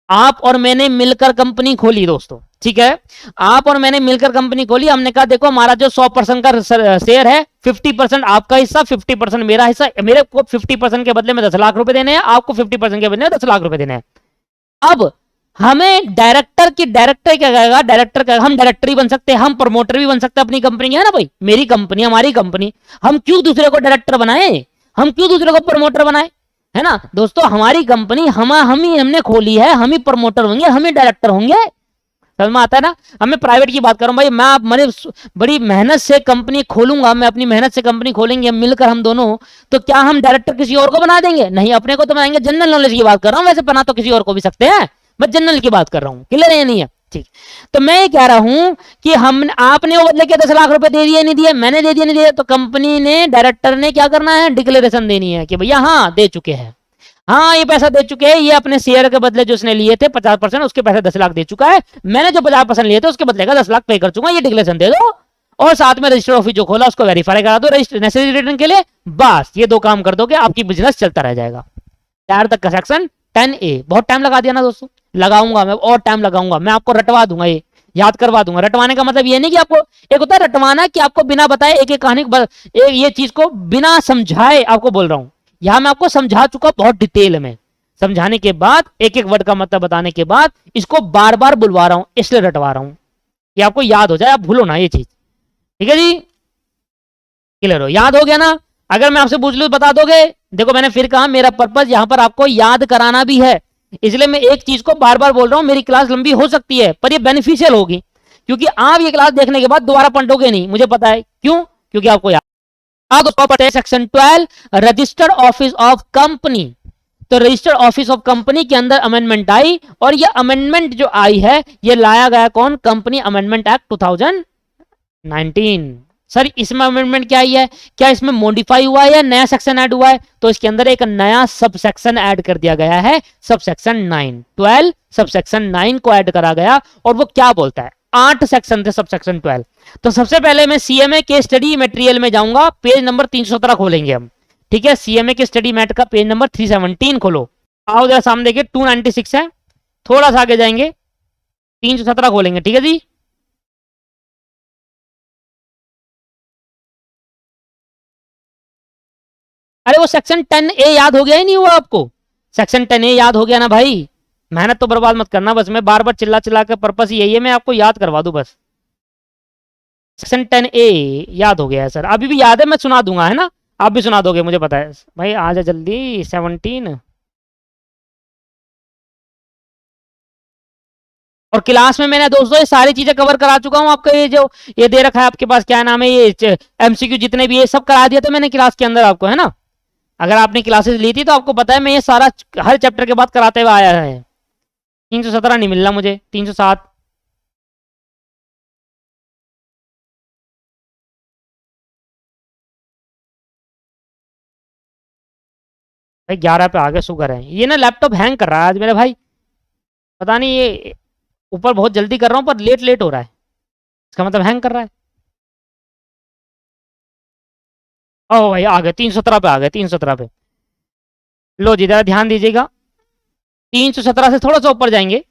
आप और मैंने मिलकर कंपनी खोली दोस्तों, ठीक है, आप और मैंने मिलकर कंपनी खोली, हमने कहा देखो हमारा जो 100% का शेयर है, 50% आपका हिस्सा 50% मेरा हिस्सा, मेरे को 50% के बदले में 10 लाख रुपए देने हैं, आपको 50% के बदले में 10 लाख रुपए देने हैं। अब हमें डायरेक्टर क्या कहेगा, डायरेक्टर कहेगा हम डायरेक्टर ही बन सकते हैं, हम प्रमोटर भी बन सकते हैं अपनी कंपनी, है ना भाई, मेरी कंपनी हमारी कंपनी, हम क्यों दूसरे को डायरेक्टर बनाए, हम क्यों दूसरे को प्रमोटर बनाए, है ना दोस्तों, हमारी कंपनी हम ही हमने खोली है, हम ही प्रमोटर होंगे, हम ही डायरेक्टर होंगे, समझ में आता है ना। अब मैं प्राइवेट की बात कर रहा हूँ भाई, मैंने बड़ी मेहनत से कंपनी खोलूंगा, मैं अपनी मेहनत से कंपनी खोलेंगे मिलकर हम दोनों, तो क्या हम डायरेक्टर किसी और को बना देंगे, नहीं अपने को तो बनाएंगे। जनरल नॉलेज की बात कर रहा हूँ, वैसे बना तो किसी और को भी सकते हैं, मैं जनरल की बात कर रहा हूँ, क्लियर है नहीं है, ठीक। तो मैं ये कह रहा हूं कि हम आपने वो बदले के 10 लाख रुपए दे दिए नहीं दिए, मैंने दे दिए नहीं दिए, तो कंपनी ने डायरेक्टर ने क्या करना है, डिक्लेरेशन देनी है कि भैया हाँ दे चुके हैं, हाँ ये पैसा दे चुके हैं, ये अपने शेयर के बदले जो उसने लिए थे 50%, उसके पैसे 10 लाख दे चुका है, मैंने जो 50% लिए थे उसके बदले का 10 लाख पे कर चुका, ये डिक्लेरेशन दे दो, और साथ में रजिस्टर ऑफिस जो खोला उसको वेरीफाई करा दो नेसेसरी रिटर्न के लिए, बस ये दो काम कर दोगे आपकी बिजनेस चलता रह जाएगा। तैयार तक का सेक्शन 10A। बहुत टाइम लगा दिया ना दोस्तों, लगाऊंगा मैं और टाइम लगाऊंगा, मैं आपको रटवा दूंगा, ये याद करवा दूंगा। रटवाने का मतलब ये नहीं कि आपको, एक होता है रटवाना कि आपको बिना बताए एक एक कहानी ये चीज को बिना समझाए आपको बोल रहा हूं, यहां मैं आपको समझा चुका बहुत डिटेल में, समझाने के बाद एक एक वर्ड का मतलब बताने के बाद इसको बार बार बुलवा रहा हूं, इसलिए रटवा रहा हूं कि आपको याद हो जाए, आप भूलो ना ये चीज, ठीक है जी, क्लियर हो, याद हो गया ना। अगर मैं आपसे पूछ लूं बता दोगे, देखो मैंने फिर कहा मेरा पर्पज यहां पर आपको याद कराना भी है, इसलिए मैं एक चीज को बार बार बोल रहा हूं, मेरी क्लास लंबी हो सकती है पर ये बेनिफिशियल होगी, क्योंकि आप ये क्लास देखने के बाद दोबारा पढ़ोगे नहीं, मुझे पता है क्यों, क्योंकि आपको याद। Section 12 registered office of company, तो रजिस्टर्ड ऑफिस ऑफ कंपनी के अंदर अमेंडमेंट आई, और ये अमेंडमेंट जो आई है ये लाया गया कौन, कंपनी अमेंडमेंट एक्ट 2019। सर इसमें अमेंडमेंट क्या आई है, क्या इसमें मॉडिफाई हुआ है या नया सेक्शन ऐड हुआ है, तो इसके अंदर एक नया सब सेक्शन ऐड कर दिया गया है, सब सेक्शन 9, 12 सब सेक्शन 9 को ऐड करा गया, और वो क्या बोलता है, 8 सेक्शन थे सब सेक्शन 12। तो सबसे पहले मैं CMA के स्टडी मटेरियल में जाऊंगा, पेज नंबर 317 खोलेंगे हम, ठीक है, CMA के स्टडी मैट का पेज नंबर 317 खोलो, आओ जरा सामने देखिए 296 है, थोड़ा सा आगे जाएंगे 317 खोलेंगे, ठीक है जी। अरे वो सेक्शन 10A याद हो गया ही नहीं हुआ आपको, सेक्शन 10A याद हो गया ना भाई, मेहनत तो बर्बाद मत करना, बस मैं बार बार चिल्ला चिल्ला के पर्पस यही है मैं आपको याद करवा दूं बस। सेक्शन 10A याद हो गया है सर, अभी भी याद है, मैं सुना दूंगा, है ना, आप भी सुना दोगे मुझे पता है भाई, आ जा जल्दी 17। और क्लास में मैंने दोस्तों ये सारी चीजें कवर करा चुका हूँ, आपका ये जो ये दे रखा है आपके पास क्या नाम है, ये MCQ जितने भी ये सब करा दिया था मैंने क्लास के अंदर आपको, है ना, अगर आपने क्लासेस ली थी तो आपको पता है मैं ये सारा हर चैप्टर के बाद कराते हुए आया है। 317 नहीं मिल रहा मुझे, 307, भाई 11 पे आगे शुगर है, ये ना लैपटॉप हैंग कर रहा है आज मेरे भाई, पता नहीं ये ऊपर बहुत जल्दी कर रहा हूँ पर लेट लेट हो रहा है, इसका मतलब हैंग कर रहा है। ओ भाई आ गए 317 पे, आ गए 317 पे, लो जी जरा ध्यान दीजिएगा, 317 से थोड़ा सा ऊपर जाएंगे,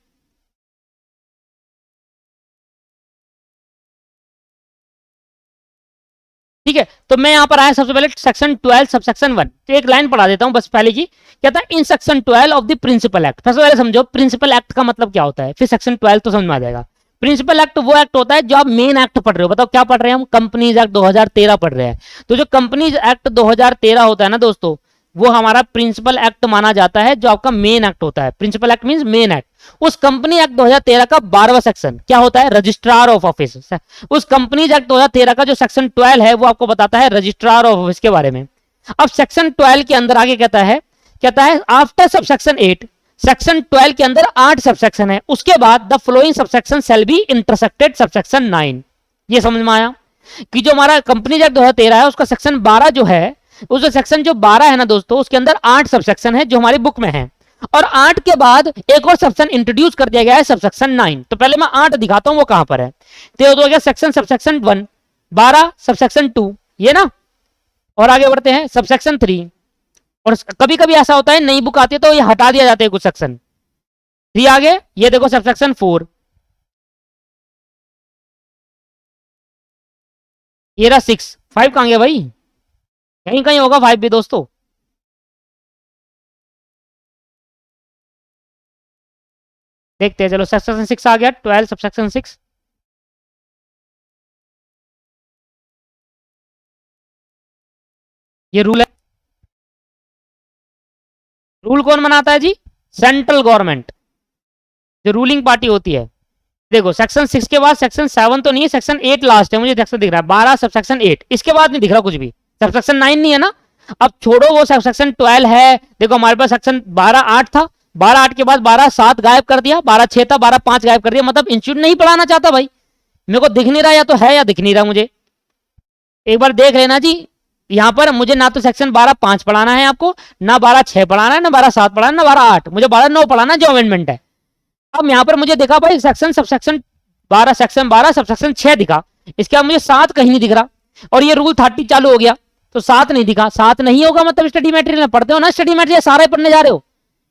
ठीक है। तो मैं यहां पर आया सबसे पहले सेक्शन 12 सब सेक्शन 1, तो एक लाइन पढ़ा देता हूं बस पहले की, क्या था, in section 12 of the principal act, सबसे पहले समझो प्रिंसिपल एक्ट का मतलब क्या होता है, फिर सेक्शन 12 तो समझ में आ जाएगा। प्रिंसिपल एक्ट वो एक्ट होता है जो आप मेन एक्ट पढ़ रहे हो, बताओ क्या पढ़ रहे हैं हम, कंपनीज एक्ट 2013 पढ़ रहे हैं, तो जो कंपनीज एक्ट 2013 होता है ना दोस्तों, वो हमारा प्रिंसिपल एक्ट माना जाता है, जो आपका मेन एक्ट होता है, principal act means main act. उस कंपनी एक्ट 2013 का 12वां सेक्शन क्या होता है, रजिस्ट्रार ऑफ ऑफिस, उस कंपनीज एक्ट 2013 का जो सेक्शन 12 है वो आपको बताता है रजिस्ट्रार ऑफ ऑफिस के बारे में। अब सेक्शन 12 के अंदर आगे कहता है आफ्टर सबसेक्शन 8, सेक्शन 12 के अंदर 8 सबसेक्शन है, उसके बाद the flowing subsection shall be intersected subsection 9, ये समझ में आया। कि जो हमारा कंपनीज एक्ट 2013 है उसका सेक्शन 12 जो है, उस सेक्शन जो 12 है ना दोस्तों, उसके अंदर 8 सबसेक्शन है जो हमारी बुक में है, और 8 के बाद एक और सेक्शन इंट्रोड्यूस कर दिया गया है, सबसेक्शन 9। तो पहले मैं 8 दिखाता हूं वो कहां पर है। तो हो गया सेक्शन सबसेक्शन 1, 12 सबसेक्शन 2, ये ना, और आगे बढ़ते हैं सबसेक्शन 3। और कभी कभी ऐसा होता है नई बुक आती है तो ये हटा दिया जाता है कुछ सेक्शन। 3 आगे ये देखो सबसेक्शन 4, ये रहा 6। 5 कहां गया भाई, कहीं कहीं होगा 5 भी दोस्तों। देखते हैं, चलो सबसेक्शन 6 आ गया, 12 सबसेक्शन 6। ये रूल है, रूल कौन बनाता है जी, सेंट्रल गवर्नमेंट, जो रूलिंग पार्टी होती है। देखो सेक्शन 6 के बाद सेक्शन 7 तो नहीं है, सेक्शन 8 लास्ट है, मुझे सेक्शन दिख रहा है 12 सबसेक्शन 8, इसके बाद नहीं दिख रहा कुछ भी। सबसेक्शन 9 नहीं है ना, अब छोड़ो वो सबसेक्शन 12 है। देखो हमारे पास सेक्शन 12 8 था, 12 8 के बाद 12 7 गायब कर दिया, 12 6 था, 12 5 गायब कर दिया। मतलब इंस्टीट्यूट नहीं पढ़ाना चाहता भाई, मेरे को दिख नहीं रहा, या तो है या दिख नहीं रहा मुझे। एक बार देख लेना जी, यहां पर मुझे ना तो सेक्शन 12 5 पढ़ाना है आपको, ना 12 6 पढ़ाना है, ना 12 7 पढ़ाना है, ना 12 8, मुझे 12 9 पढ़ाना जो अमेंडमेंट है। अब यहां पर मुझे दिखा भाई सेक्शन सबसेक्शन 12 सेक्शन 12 सबसेक्शन 6 दिखा, इसके बाद मुझे 7 कहीं नहीं दिख रहा, और ये रूल 30 चालू हो गया तो 7 नहीं दिखा। 7 नहीं होगा मतलब स्टडी मटेरियल में पढ़ते हो ना, स्टडी मटेरियल सारे पढ़ने जा रहे हो,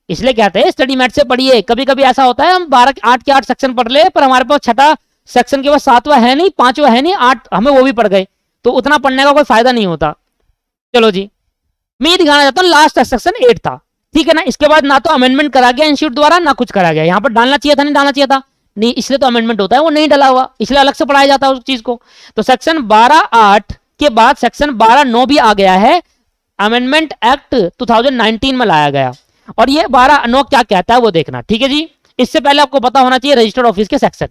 इसलिए कहते हैं स्टडी मैट से पढ़िए। कभी कभी ऐसा होता है हम 12 8 के 8 सेक्शन पढ़ ले, पर हमारे पास छठा सेक्शन के बाद 7वां है नहीं, 5वां है नहीं, 8 हमें वो भी पढ़ गए, तो उतना पढ़ने का कोई फायदा नहीं होता। चलो जी, मैं ये दिखाना चाहता हूँ लास्ट सेक्शन 8 था, ठीक है ना। इसके बाद ना तो अमेंडमेंट करा गया इंस्टीट्यूट द्वारा, ना कुछ करा गया। यहाँ पर डालना चाहिए था, नहीं डालना चाहिए था, नहीं, इसलिए तो अमेंडमेंट होता है, वो नहीं डला हुआ, इसलिए अलग से पढ़ाया जाता है उस चीज को। तो सेक्शन 12 8 के बाद सेक्शन 12 9 भी आ गया है, अमेंडमेंट एक्ट 2019 में लाया गया। और ये 12 9 क्या कहता है वो देखना, ठीक है जी। इससे पहले आपको पता होना चाहिए रजिस्टर्ड ऑफिस के सेक्शन।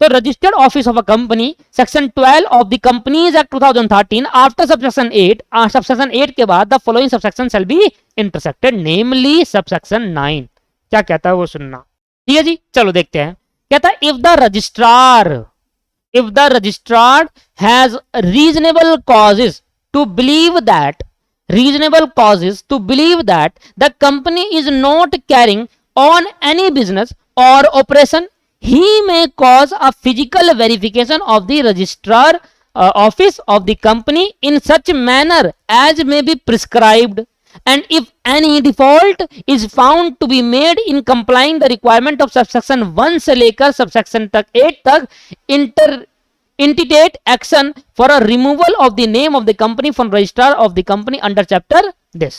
तो registered office of a company, section 12 of the companies act 2013, after subsection 8, subsection 8 के बाद the following subsection shall be intersected, namely subsection 9। क्या कहता है वो सुनना, ठीक है जी। चलो देखते हैं, कहता है if the registrar has reasonable causes to believe that the company is not carrying on any business or operation, he may cause a physical verification of the registrar office of the company in such manner as may be prescribed, and if any default is found to be made in complying the requirement of subsection 1 से लेकर subsection तक 8 तक, initiate action for a removal of the name of the company from registrar of the company under chapter this.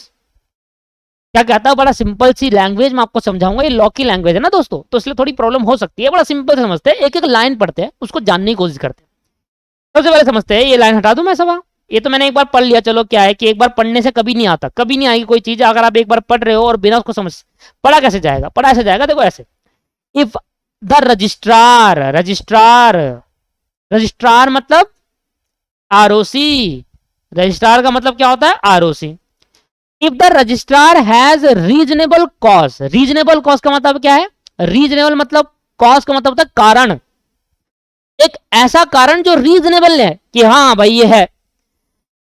क्या कहता है, बड़ा simple सी language में आपको समझाऊंगा, ये लॉ की लैंग्वेज है ना दोस्तों, तो इसलिए थोड़ी प्रॉब्लम हो सकती है। बड़ा सिंपल से समझते हैं, एक एक लाइन पढ़ते हैं, उसको जानने की कोशिश करते हैं। सबसे पहले समझते हैं, ये लाइन हटा दूं मैं सब, ये तो मैंने एक बार पढ़ लिया। चलो क्या है कि एक बार पढ़ने से कभी नहीं आता, कभी नहीं आएगी कोई चीज अगर आप एक बार पढ़ रहे हो और बिना उसको समझ, पढ़ा कैसे जाएगा, पढ़ा ऐसे जाएगा, देखो ऐसे। इफ द रजिस्ट्रार मतलब आरओसी, रजिस्ट्रार का मतलब क्या होता है, ROC. If the registrar has reasonable cause, reasonable cause का मतलब क्या है, रीजनेबल मतलब कॉज का मतलब होता है कारण, एक ऐसा कारण जो रीजनेबल है कि हाँ भाई ये है।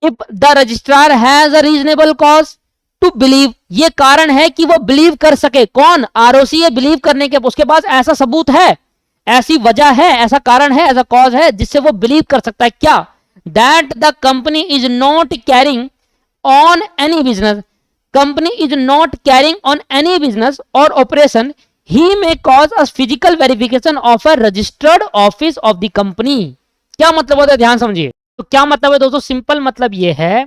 If the registrar has a reasonable cause to believe, ये कारण है कि वो बिलीव कर सके, कौन, आरओसी, ये बिलीव करने के उसके पास ऐसा सबूत है, ऐसी वजह है, ऐसा कारण है, ऐसा कॉज है जिससे वो बिलीव कर सकता है क्या, that the company is not carrying on any business, company is not carrying on any business और operation, he may cause a physical verification of a registered office of the company. क्या मतलब होता है, ध्यान समझिए। तो क्या मतलब है दोस्तों, सिंपल मतलब ये है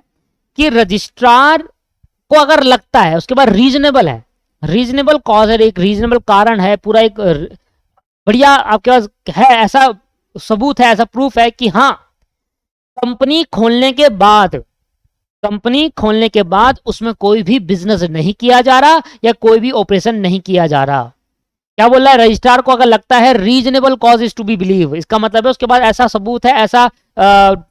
कि रजिस्ट्रार को अगर लगता है, उसके बाद रीजनेबल है, रीजनेबल कॉज है, एक रीजनेबल कारण है, पूरा एक बढ़िया आपके पास है, ऐसा सबूत है, ऐसा प्रूफ है कि हाँ कंपनी खोलने के बाद उसमें कोई भी बिजनेस नहीं किया जा रहा या कोई भी ऑपरेशन नहीं किया जा रहा। क्या बोल रहा है, रजिस्ट्रार को अगर लगता है reasonable cause is to be believe, इसका मतलब है उसके बाद ऐसा सबूत है, ऐसा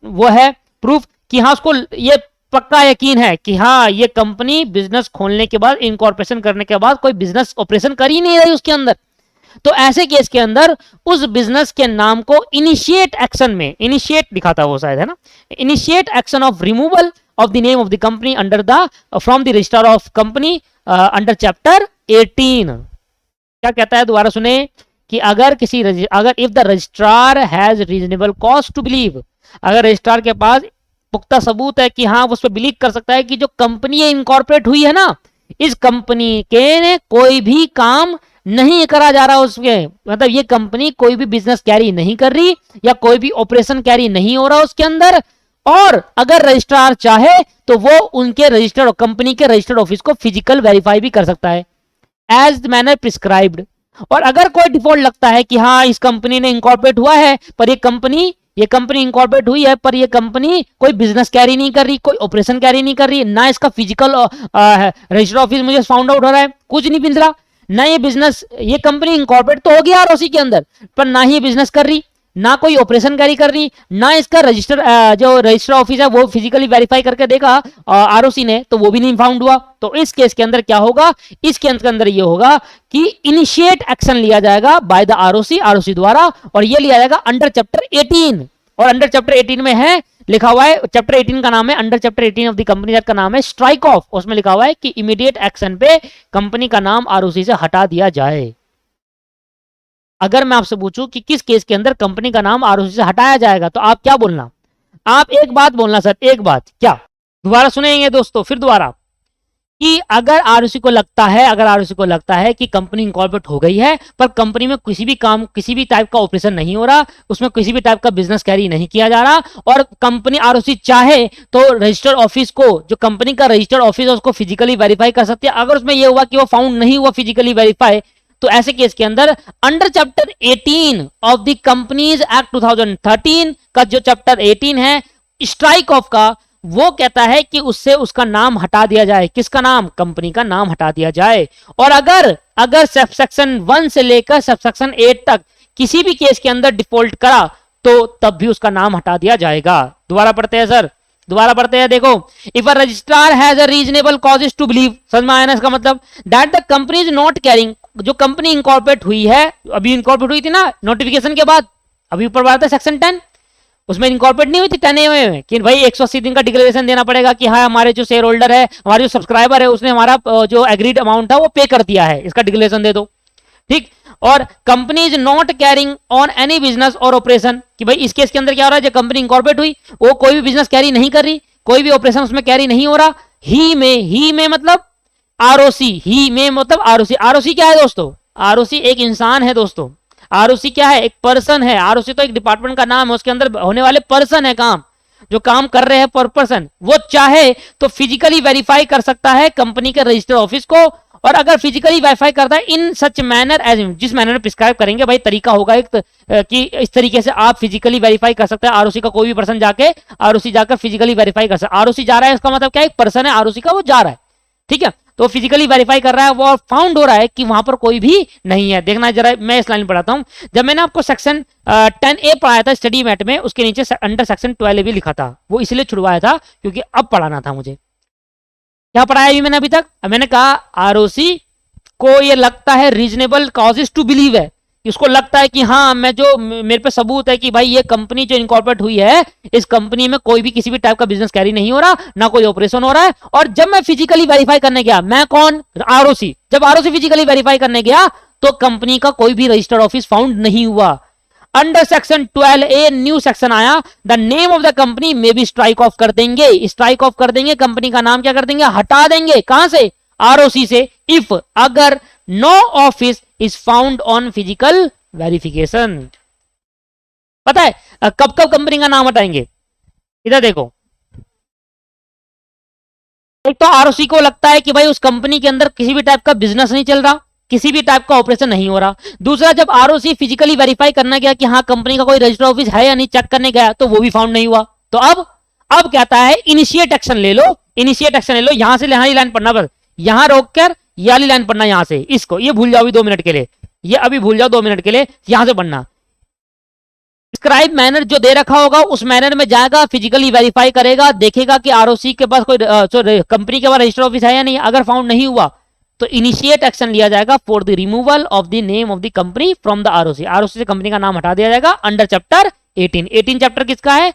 वो है प्रूफ कि हाँ उसको ये पक्का यकीन है कि हाँ ये कंपनी बिजनेस खोलने के बाद, इनकॉर्पोरेशन करने के बाद कोई बिजनेस ऑपरेशन कर ही नहीं रही उसके अंदर, तो ऐसे केस के अंदर उस बिजनेस के नाम को इनिशिएट एक्शन में, इनिशिएट लिखा था वो शायद, है ना, initiate action of removal of the name of the company under the from the register of company under chapter 18। क्या कहता है, दोबारा सुने, कि अगर if the registrar has reasonable cause to believe, अगर रजिस्ट्रार के पास पुख्ता सबूत है कि हाँ, उस पर बिलीव कर सकता है कि जो कंपनी इनकॉर्पोरेट हुई है ना, इस कंपनी के कोई भी काम नहीं करा जा रहा उसके, मतलब ये कंपनी कोई भी बिजनेस कैरी नहीं कर रही या कोई भी ऑपरेशन कैरी नहीं हो रहा उसके अंदर, और अगर रजिस्ट्रार चाहे तो वो उनके रजिस्टर्ड कंपनी के रजिस्टर्ड ऑफिस को फिजिकल वेरीफाई भी कर सकता है एज मैनर प्रिस्क्राइब्ड। और अगर कोई डिफॉल्ट लगता है कि हाँ, इस कंपनी ने इंकॉर्पोरेट हुआ है पर ये कंपनी इंकॉर्पोरेट हुई है पर ये कंपनी कोई बिजनेस कैरी नहीं कर रही, कोई ऑपरेशन कैरी नहीं कर रही, ना इसका फिजिकल रजिस्टर ऑफिस मुझे फाउंड आउट हो रहा है, कुछ नहीं मिल रहा, ना ये बिजनेस, ये कंपनी इंकॉर्पोरेट तो हो गया आरओसी के अंदर, पर ना ही बिजनेस कर रही, ना कोई ऑपरेशन कैरी कर रही, ना इसका रजिस्टर जो रजिस्टर ऑफिस है वो फिजिकली वेरीफाई करके देखा आरओसी ने, तो वो भी नहीं फाउंड हुआ। तो इस केस के अंदर क्या होगा, इस केस के अंदर ये होगा कि इनिशिएट एक्शन लिया जाएगा बाय द आरओसी द्वारा, और ये लिया जाएगा अंडर चैप्टर 18। और अंडर चैप्टर 18 में है लिखा हुआ है, चैप्टर 18 का नाम है, under chapter 18 of the company act का नाम है स्ट्राइक ऑफ। उसमें लिखा हुआ है कि इमीडिएट एक्शन पे कंपनी का नाम आरओसी से हटा दिया जाए। अगर मैं आपसे पूछूं कि किस केस के अंदर कंपनी का नाम आरओसी से हटाया जाएगा, तो आप क्या बोलना, आप एक बात बोलना सर, एक बात, क्या दोबारा सुनेंगे दोस्तों, फिर दोबारा, कि अगर आरओसी को लगता है कि कंपनी इंकॉर्पोरेट हो गई है पर कंपनी में किसी भी टाइप का ऑपरेशन नहीं हो रहा, उसमें किसी भी टाइप का बिजनेस कैरी नहीं किया जा रहा, और कंपनी आरओसी चाहे तो रजिस्टर्ड ऑफिस को, जो कंपनी का रजिस्टर्ड ऑफिस है उसको फिजिकली वेरीफाई कर सकती है। अगर उसमें यह हुआ कि वो फाउंड नहीं हुआ फिजिकली वेरीफाई, तो ऐसे केस के अंदर under chapter 18 of the companies act 2013 का जो चैप्टर 18 है स्ट्राइक ऑफ का, वो कहता है कि उससे उसका नाम हटा दिया जाए। किसका नाम, कंपनी का नाम हटा दिया जाए। और अगर सेक्शन 1 से लेकर सेक्शन 8 तक किसी भी केस के अंदर डिफॉल्ट करा तो तब भी उसका नाम हटा दिया जाएगा। दोबारा पढ़ते हैं सर, दोबारा पढ़ते हैं, देखो, if a registrar has a reasonable causes to believe, समझ में आया ना इसका मतलब, that the company is not carrying, जो कंपनी इंकॉर्पोरेट हुई है, अभी इंकॉर्पोरेट हुई थी ना नोटिफिकेशन के बाद, अभी ऊपर बात है सेक्शन 10, उसमें इंकॉर्पोरेट नहीं हुई थी 10A में कि भाई 180 दिन का डिक्लेरेशन देना पड़ेगा कि हाँ, हमारे जो शेयर होल्डर है, हमारे जो सब्सक्राइबर है, उसने हमारा जो एग्रीड अमाउंट था वो पे कर दिया है, इसका डिक्लेरेशन दे दो, ठीक। और company is not carrying on any business और ऑपरेशन, कि भाई इस केस के अंदर क्या हो रहा है, जो कंपनी इंकॉर्पोरेट हुई वो कोई भी बिजनेस कैरी नहीं कर रही, कोई भी ऑपरेशन उसमें कैरी नहीं हो रहा। ही में मतलब आरओसी, ही में मतलब आरओसी। आरओसी क्या है दोस्तों, आरओसी एक इंसान है दोस्तों, आरओसी क्या है, एक पर्सन है। आरओसी तो एक डिपार्टमेंट का नाम है, उसके अंदर होने वाले पर्सन है, काम जो काम कर रहे हैं पर पर्सन, वो चाहे तो फिजिकली वेरीफाई कर सकता है कंपनी के रजिस्टर ऑफिस को, और अगर फिजिकली वेरीफाई करता है इन सच मैनर एज, जिस मैनर में प्रिस्क्राइब करेंगे, भाई तरीका होगा एक कि इस तरीके से आप फिजिकली वेरीफाई कर सकते हैं। आरओसी का कोई भी पर्सन जाके आरओसी जाकर फिजिकली वेरीफाई कर सकता है। आरओसी जा रहा है, इसका मतलब क्या है, एक पर्सन है आरओसी का, वो जा रहा है, ठीक है, तो फिजिकली वेरीफाई कर रहा है वो, फाउंड हो रहा है कि वहां पर कोई भी नहीं है। देखना जरा, मैं इस लाइन पढ़ाता हूं। जब मैंने आपको सेक्शन 10A पढ़ाया था स्टडी मैट में, उसके नीचे अंडर सेक्शन 12A भी लिखा था, वो इसलिए छुड़वाया था क्योंकि अब पढ़ाना था मुझे। क्या पढ़ाया अभी मैंने, अभी तक मैंने कहा आरओसी को ये लगता है रीजनेबल कॉजेस टू बिलीव है, इसको लगता है कि हाँ, मैं जो मेरे पे सबूत है कि भाई ये कंपनी जो इनकॉर्पोरेट हुई है, इस कंपनी में कोई भी किसी भी टाइप का बिजनेस कैरी नहीं हो रहा, ना कोई ऑपरेशन हो रहा है। और जब मैं फिजिकली वेरीफाई करने गया, मैं कौन, आरओसी, जब आरओसी फिजिकली वेरीफाई करने गया तो कंपनी का कोई भी रजिस्टर्ड ऑफिस फाउंड नहीं हुआ। Under section 12A new section आया, the name of the company में भी स्ट्राइक ऑफ कर देंगे, स्ट्राइक ऑफ कर देंगे, कंपनी का नाम क्या कर देंगे, हटा देंगे। कहां से, आरओसी से, इफ अगर no office is found on physical verification. पता है कब कब कंपनी का नाम हटाएंगे, इधर देखो, एक तो आरओसी को लगता है कि भाई उस कंपनी के अंदर किसी भी टाइप का बिजनेस नहीं चल रहा, किसी भी टाइप का ऑपरेशन नहीं हो रहा। दूसरा, जब आरओसी फिजिकली वेरीफाई करना गया कि हाँ कंपनी का कोई रजिस्टर ऑफिस है या नहीं, चेक करने गया तो वो भी फाउंड नहीं हुआ। तो अब कहता है इनिशिएट एक्शन ले लो, इनिशिएट एक्शन ले लो। यहां से यहां लाइन पढ़ना, बस यहां रोककर ये वाली लाइन पढ़ना, यहां से इसको, ये भूल जाओ अभी 2 मिनट के लिए, ये अभी भूल जाओ 2 मिनट के लिए, यहां से पढ़ना। प्रिस्क्राइब मैनर जो दे रखा होगा उस मैनर में जाएगा, फिजिकली वेरीफाई करेगा, देखेगा कि आरओसी के पास कोई कंपनी के पास रजिस्टर ऑफिस है या नहीं। अगर फाउंड नहीं हुआ तो इनिशिएट एक्शन लिया जाएगा for the removal of the name of the company from the ROC, ROC से कंपनी का नाम हटा दिया जाएगा अंडर चैप्टर 18। 18 चैप्टर किसका है?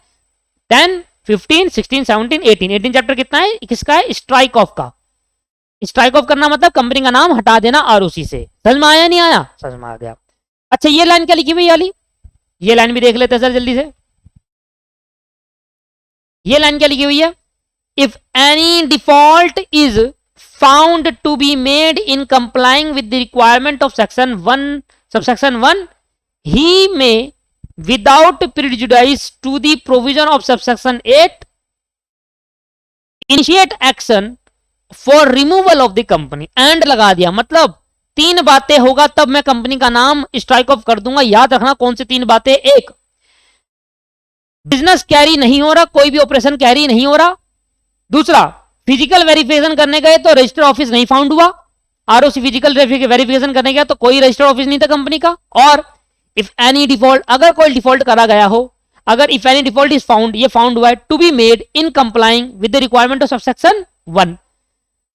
10, 15, 16, 17, 18। 18 चैप्टर कितना है? किसका है? स्ट्राइक ऑफ का। स्ट्राइक ऑफ करना मतलब कंपनी का नाम हटा देना आरओसी से। समझ में आया नहीं आया? समझ में आ गया। अच्छा ये लाइन क्या लिखी हुई वाली? ये लाइन भी देख लेते हैं सर जल्दी से। ये लाइन क्या लिखी हुई है? If any default is found to be made in complying with the requirement of section 1 subsection 1, he may without prejudice to the provision of subsection 8 initiate action for removal of the company and लगा दिया। मतलब 3 बातें होगा तब मैं company का नाम strike off कर दूंगा। याद रखना कौन सी 3 बातें? एक, बिजनेस कैरी नहीं हो रहा, कोई भी ऑपरेशन कैरी नहीं हो रहा। दूसरा, फिजिकल वेरिफिकेशन करने गए तो रजिस्टर ऑफिस नहीं फाउंड हुआ। आरओसी फिजिकल वेरिफिकेशन करने गया तो कोई रजिस्टर ऑफिस नहीं था कंपनी का। और इफ एनी डिफॉल्ट, अगर कोई डिफॉल्ट करा गया हो, अगर if any default is found, ये फाउंड हुआ है to be made in complying with the requirement of subsection 1,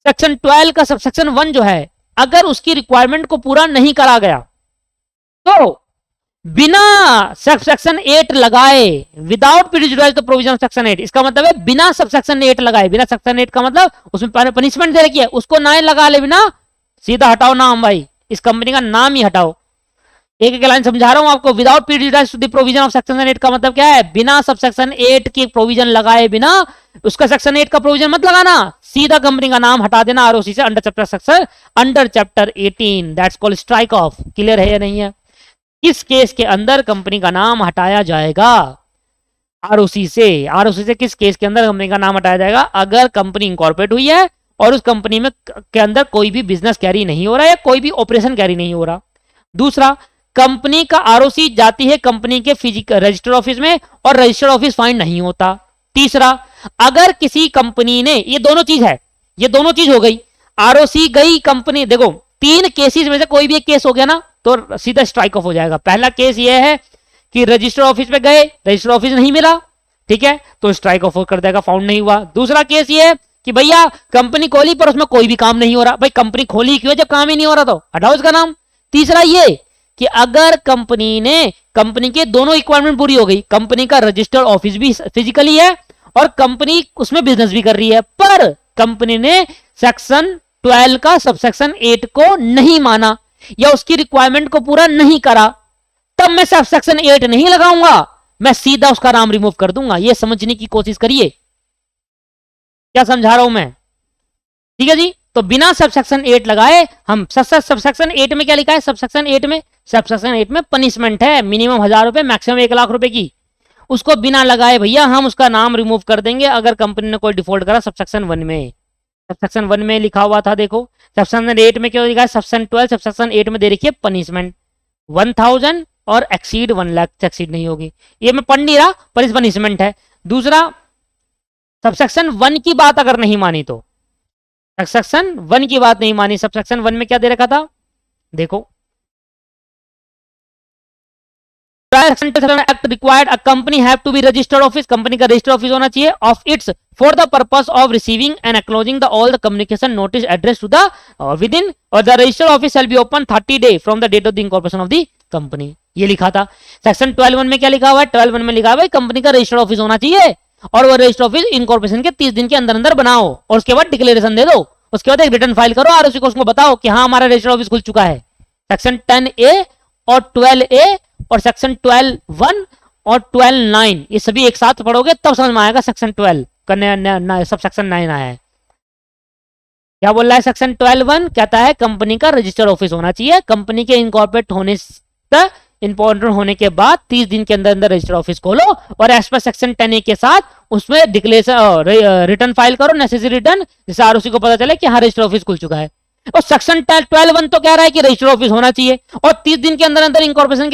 section 12 का सबसेक्शन 1 जो है, अगर उसकी रिक्वायरमेंट को पूरा नहीं करा गया तो बिना सबसेक्शन 8 लगाए, without prejudice the provision of section 8, इसका मतलब है बिना सबसेक्शन 8 लगाए। बिना सेक्शन 8 का मतलब उसमें पनिशमेंट दे रखी है, उसको ना लगा ले, बिना सीधा हटाओ नाम भाई, इस कंपनी का नाम ही हटाओ। एक एक लाइन समझा रहा हूं आपको। Without prejudice to the provision of section 8 का मतलब क्या है? बिना सबसेक्शन 8 की प्रोविजन लगाए, बिना उसका सेक्शन 8 का प्रोविजन मत लगाना, सीधा कंपनी का नाम हटा देना आरओसी से under chapter 18। That's called strike off. Clear है या नहीं है? इस केस के अंदर कंपनी का नाम हटाया जाएगा आरओसी से। आरओसी से किस केस के अंदर कंपनी का नाम हटाया जाएगा? अगर कंपनी इंकॉर्पोरेट हुई है और उस कंपनी में के अंदर कोई भी बिजनेस कैरी नहीं हो रहा है, कोई भी ऑपरेशन कैरी नहीं हो रहा। दूसरा, कंपनी का आरओसी जाती है कंपनी के फिजिकल रजिस्टर ऑफिस में और रजिस्टर ऑफिस फाइंड नहीं होता। तीसरा, अगर किसी कंपनी ने, ये दोनों चीज है, ये दोनों चीज हो गई। आरओसी गई कंपनी, देखो 3 केसेस में से कोई भी एक केस हो गया ना तो सीधा स्ट्राइक ऑफ हो जाएगा। पहला केस ये है कि रजिस्टर ऑफिस पे गए, रजिस्टर ऑफिस नहीं मिला, ठीक है, तो स्ट्राइक ऑफ कर देगा, फाउंड नहीं हुआ। दूसरा केस ये है कि भैया कंपनी खोली पर उसमें कोई भी काम नहीं हो रहा। भाई कंपनी खोली क्यों जब काम ही नहीं हो रहा, तो हटाओ उसका नाम। तीसरा ये कि अगर कंपनी ने, कंपनी के दोनों रिक्वायरमेंट पूरी हो गई, कंपनी का रजिस्टर्ड ऑफिस भी फिजिकली है और कंपनी उसमें बिजनेस भी कर रही है, पर कंपनी ने सेक्शन 12 का सबसेक्शन 8 को नहीं माना या उसकी रिक्वायरमेंट को पूरा नहीं करा, तब मैं सबसेक्शन 8 नहीं लगाऊंगा, मैं सीधा उसका नाम रिमूव कर दूंगा। यह समझने की कोशिश करिए क्या समझा रहा हूं मैं, ठीक है जी। तो बिना सबसेक्शन 8 लगाए हम सबसेक्शन 8 में क्या लिखा है? सबसेक्शन 8 में पनिशमेंट है मिनिमम 1000 रुपए, मैक्सिमम 1 लाख रुपए की। उसको बिना लगाए भैया हम उसका नाम रिमूव कर देंगे अगर कंपनी ने कोई डिफॉल्ट करा सबसेक्शन 1 में। सबसेक्शन 1 में लिखा हुआ था, देखो सबसेक्शन 8 में क्यों लिखा है? सबसेक्शन 12 सबसेक्शन 8 में दे रखी है पनिशमेंट 1000 और एक्सीड 1 लाख से एक्सीड नहीं होगी। ये मैं पढ़ नहीं रहा पर इस पनिशमेंट है। दूसरा, सबसेक्शन 1 की बात अगर नहीं मानी तो, सबसेक्शन 1 की बात नहीं मानी, सबसेक्शन 1 में क्या दे रखा था? देखो act required a company have to be registered office, company का रजिस्टर्ड ऑफिस होना चाहिए of its for the purpose of receiving and acknowledging the all the communication notice address to the within और the registered office shall be open 30 day from the date of the incorporation of the company. ये लिखा था। Section 12(1) में क्या लिखा हुआ है? 12(1) में लिखा हुआ है कंपनी का रजिस्टर्ड ऑफिस होना चाहिए और वो रजिस्टर्ड ऑफिस इनकॉर्पोरेशन के 30 दिन के अंदर अंदर बनाओ और उसके बाद डिक्लेरेशन दे दो, उसके बाद एक रिटर्न फाइल करो आरओसी को, उसको बताओ कि हाँ हमारा रजिस्टर्ड ऑफिस खुल चुका है। सेक्शन 10A और 12A और सेक्शन 12(1) और 12(9) ये सभी एक साथ पढ़ोगे तब समझ में आएगा सेक्शन 12 का सब सेक्शन 9 आया है। क्या बोल रहा है सेक्शन 12(1)? कहता है कंपनी का रजिस्टर्ड ऑफिस होना चाहिए, कंपनी के इनकॉर्पोरेट होने इंपॉर्टेंट होने के बाद 30 दिन के अंदर अंदर रजिस्टर्ड ऑफिस खोलो और एज पर सेक्शन 10A के साथ उसमें डिक्लेरेशन रिटर्न फाइल करो, नेसेसरी रिटर्न, जिससे आरओसी को पता चले कि हाँ रजिस्टर्ड ऑफिस खुल चुका है। और सेक्शन 12(1) तो कह रहा है कि रजिस्टर्ड ऑफिस होना चाहिए और 30 दिन के अंदर अंदर इनकॉर्पोरेशन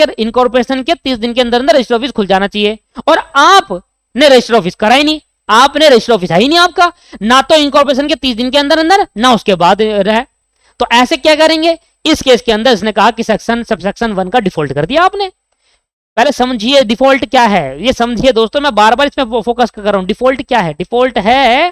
के 30 दिन के अंदर अंदर रजिस्टर्ड ऑफिस खुल जाना चाहिए। और आपने रजिस्टर्ड ऑफिस करा ही नहीं, आपने रजिस्टर्ड ऑफिस है ही नहीं आपका, ना तो इनकॉर्पोरेशन के 30 दिन के अंदर अंदर ना उसके बाद रहे, तो ऐसे क्या करेंगे? इस केस के अंदर इसने कहा कि सबसेक्शन 1 का डिफॉल्ट कर दिया आपने। पहले समझिए डिफॉल्ट क्या है, ये समझिए दोस्तों, मैं बार बार इसमें फोकस कर रहा हूं। डिफॉल्ट क्या है? डिफॉल्ट है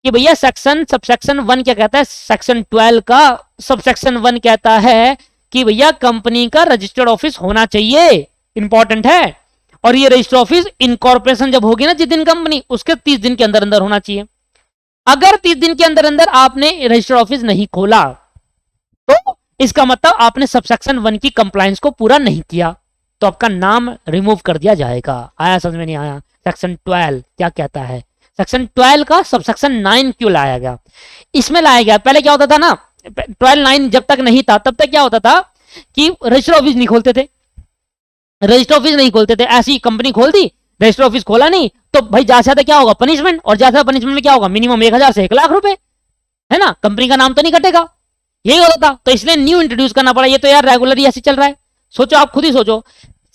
कि भैया सेक्शन सबसेक्शन 1 क्या कहता है, सेक्शन 12 का सबसेक्शन 1 कहता है कि भैया कंपनी का रजिस्टर्ड ऑफिस होना चाहिए, इंपॉर्टेंट है। और ये रजिस्टर्ड ऑफिस इनकॉर्पोरेशन जब होगी ना जिस दिन कंपनी, उसके 30 दिन के अंदर अंदर होना चाहिए। अगर 30 दिन के अंदर अंदर आपने रजिस्टर्ड ऑफिस नहीं खोला तो इसका मतलब आपने सबसेक्शन 1 की कंप्लायंस को पूरा नहीं किया, तो आपका नाम रिमूव कर दिया जाएगा। आया समझ में नहीं आया? सेक्शन 12 क्या कहता है? सेक्शन 12 का सबसेक्शन 9 क्यों लाया गया? इसमें लाया गया, पहले क्या होता था ना, 12(9) जब तक नहीं था तब तक क्या होता था कि रजिस्टर ऑफिस नहीं खोलते थे, रजिस्टर ऑफिस नहीं खोलते थे। ऐसी कंपनी खोल दी, रजिस्टर ऑफिस खोला नहीं, तो भाई ज्यादा ज्यादा क्या होगा, पनिशमेंट। और ज्यादा पनिशमेंट में क्या होगा, मिनिमम 1000 से 1 लाख रुपए, है ना, कंपनी का नाम तो नहीं कटेगा, यही होता था। तो इसलिए न्यू इंट्रोड्यूस करना पड़ा। ये तो यार रेगुलरली ऐसे चल रहा है। सोचो, आप खुद ही सोचो,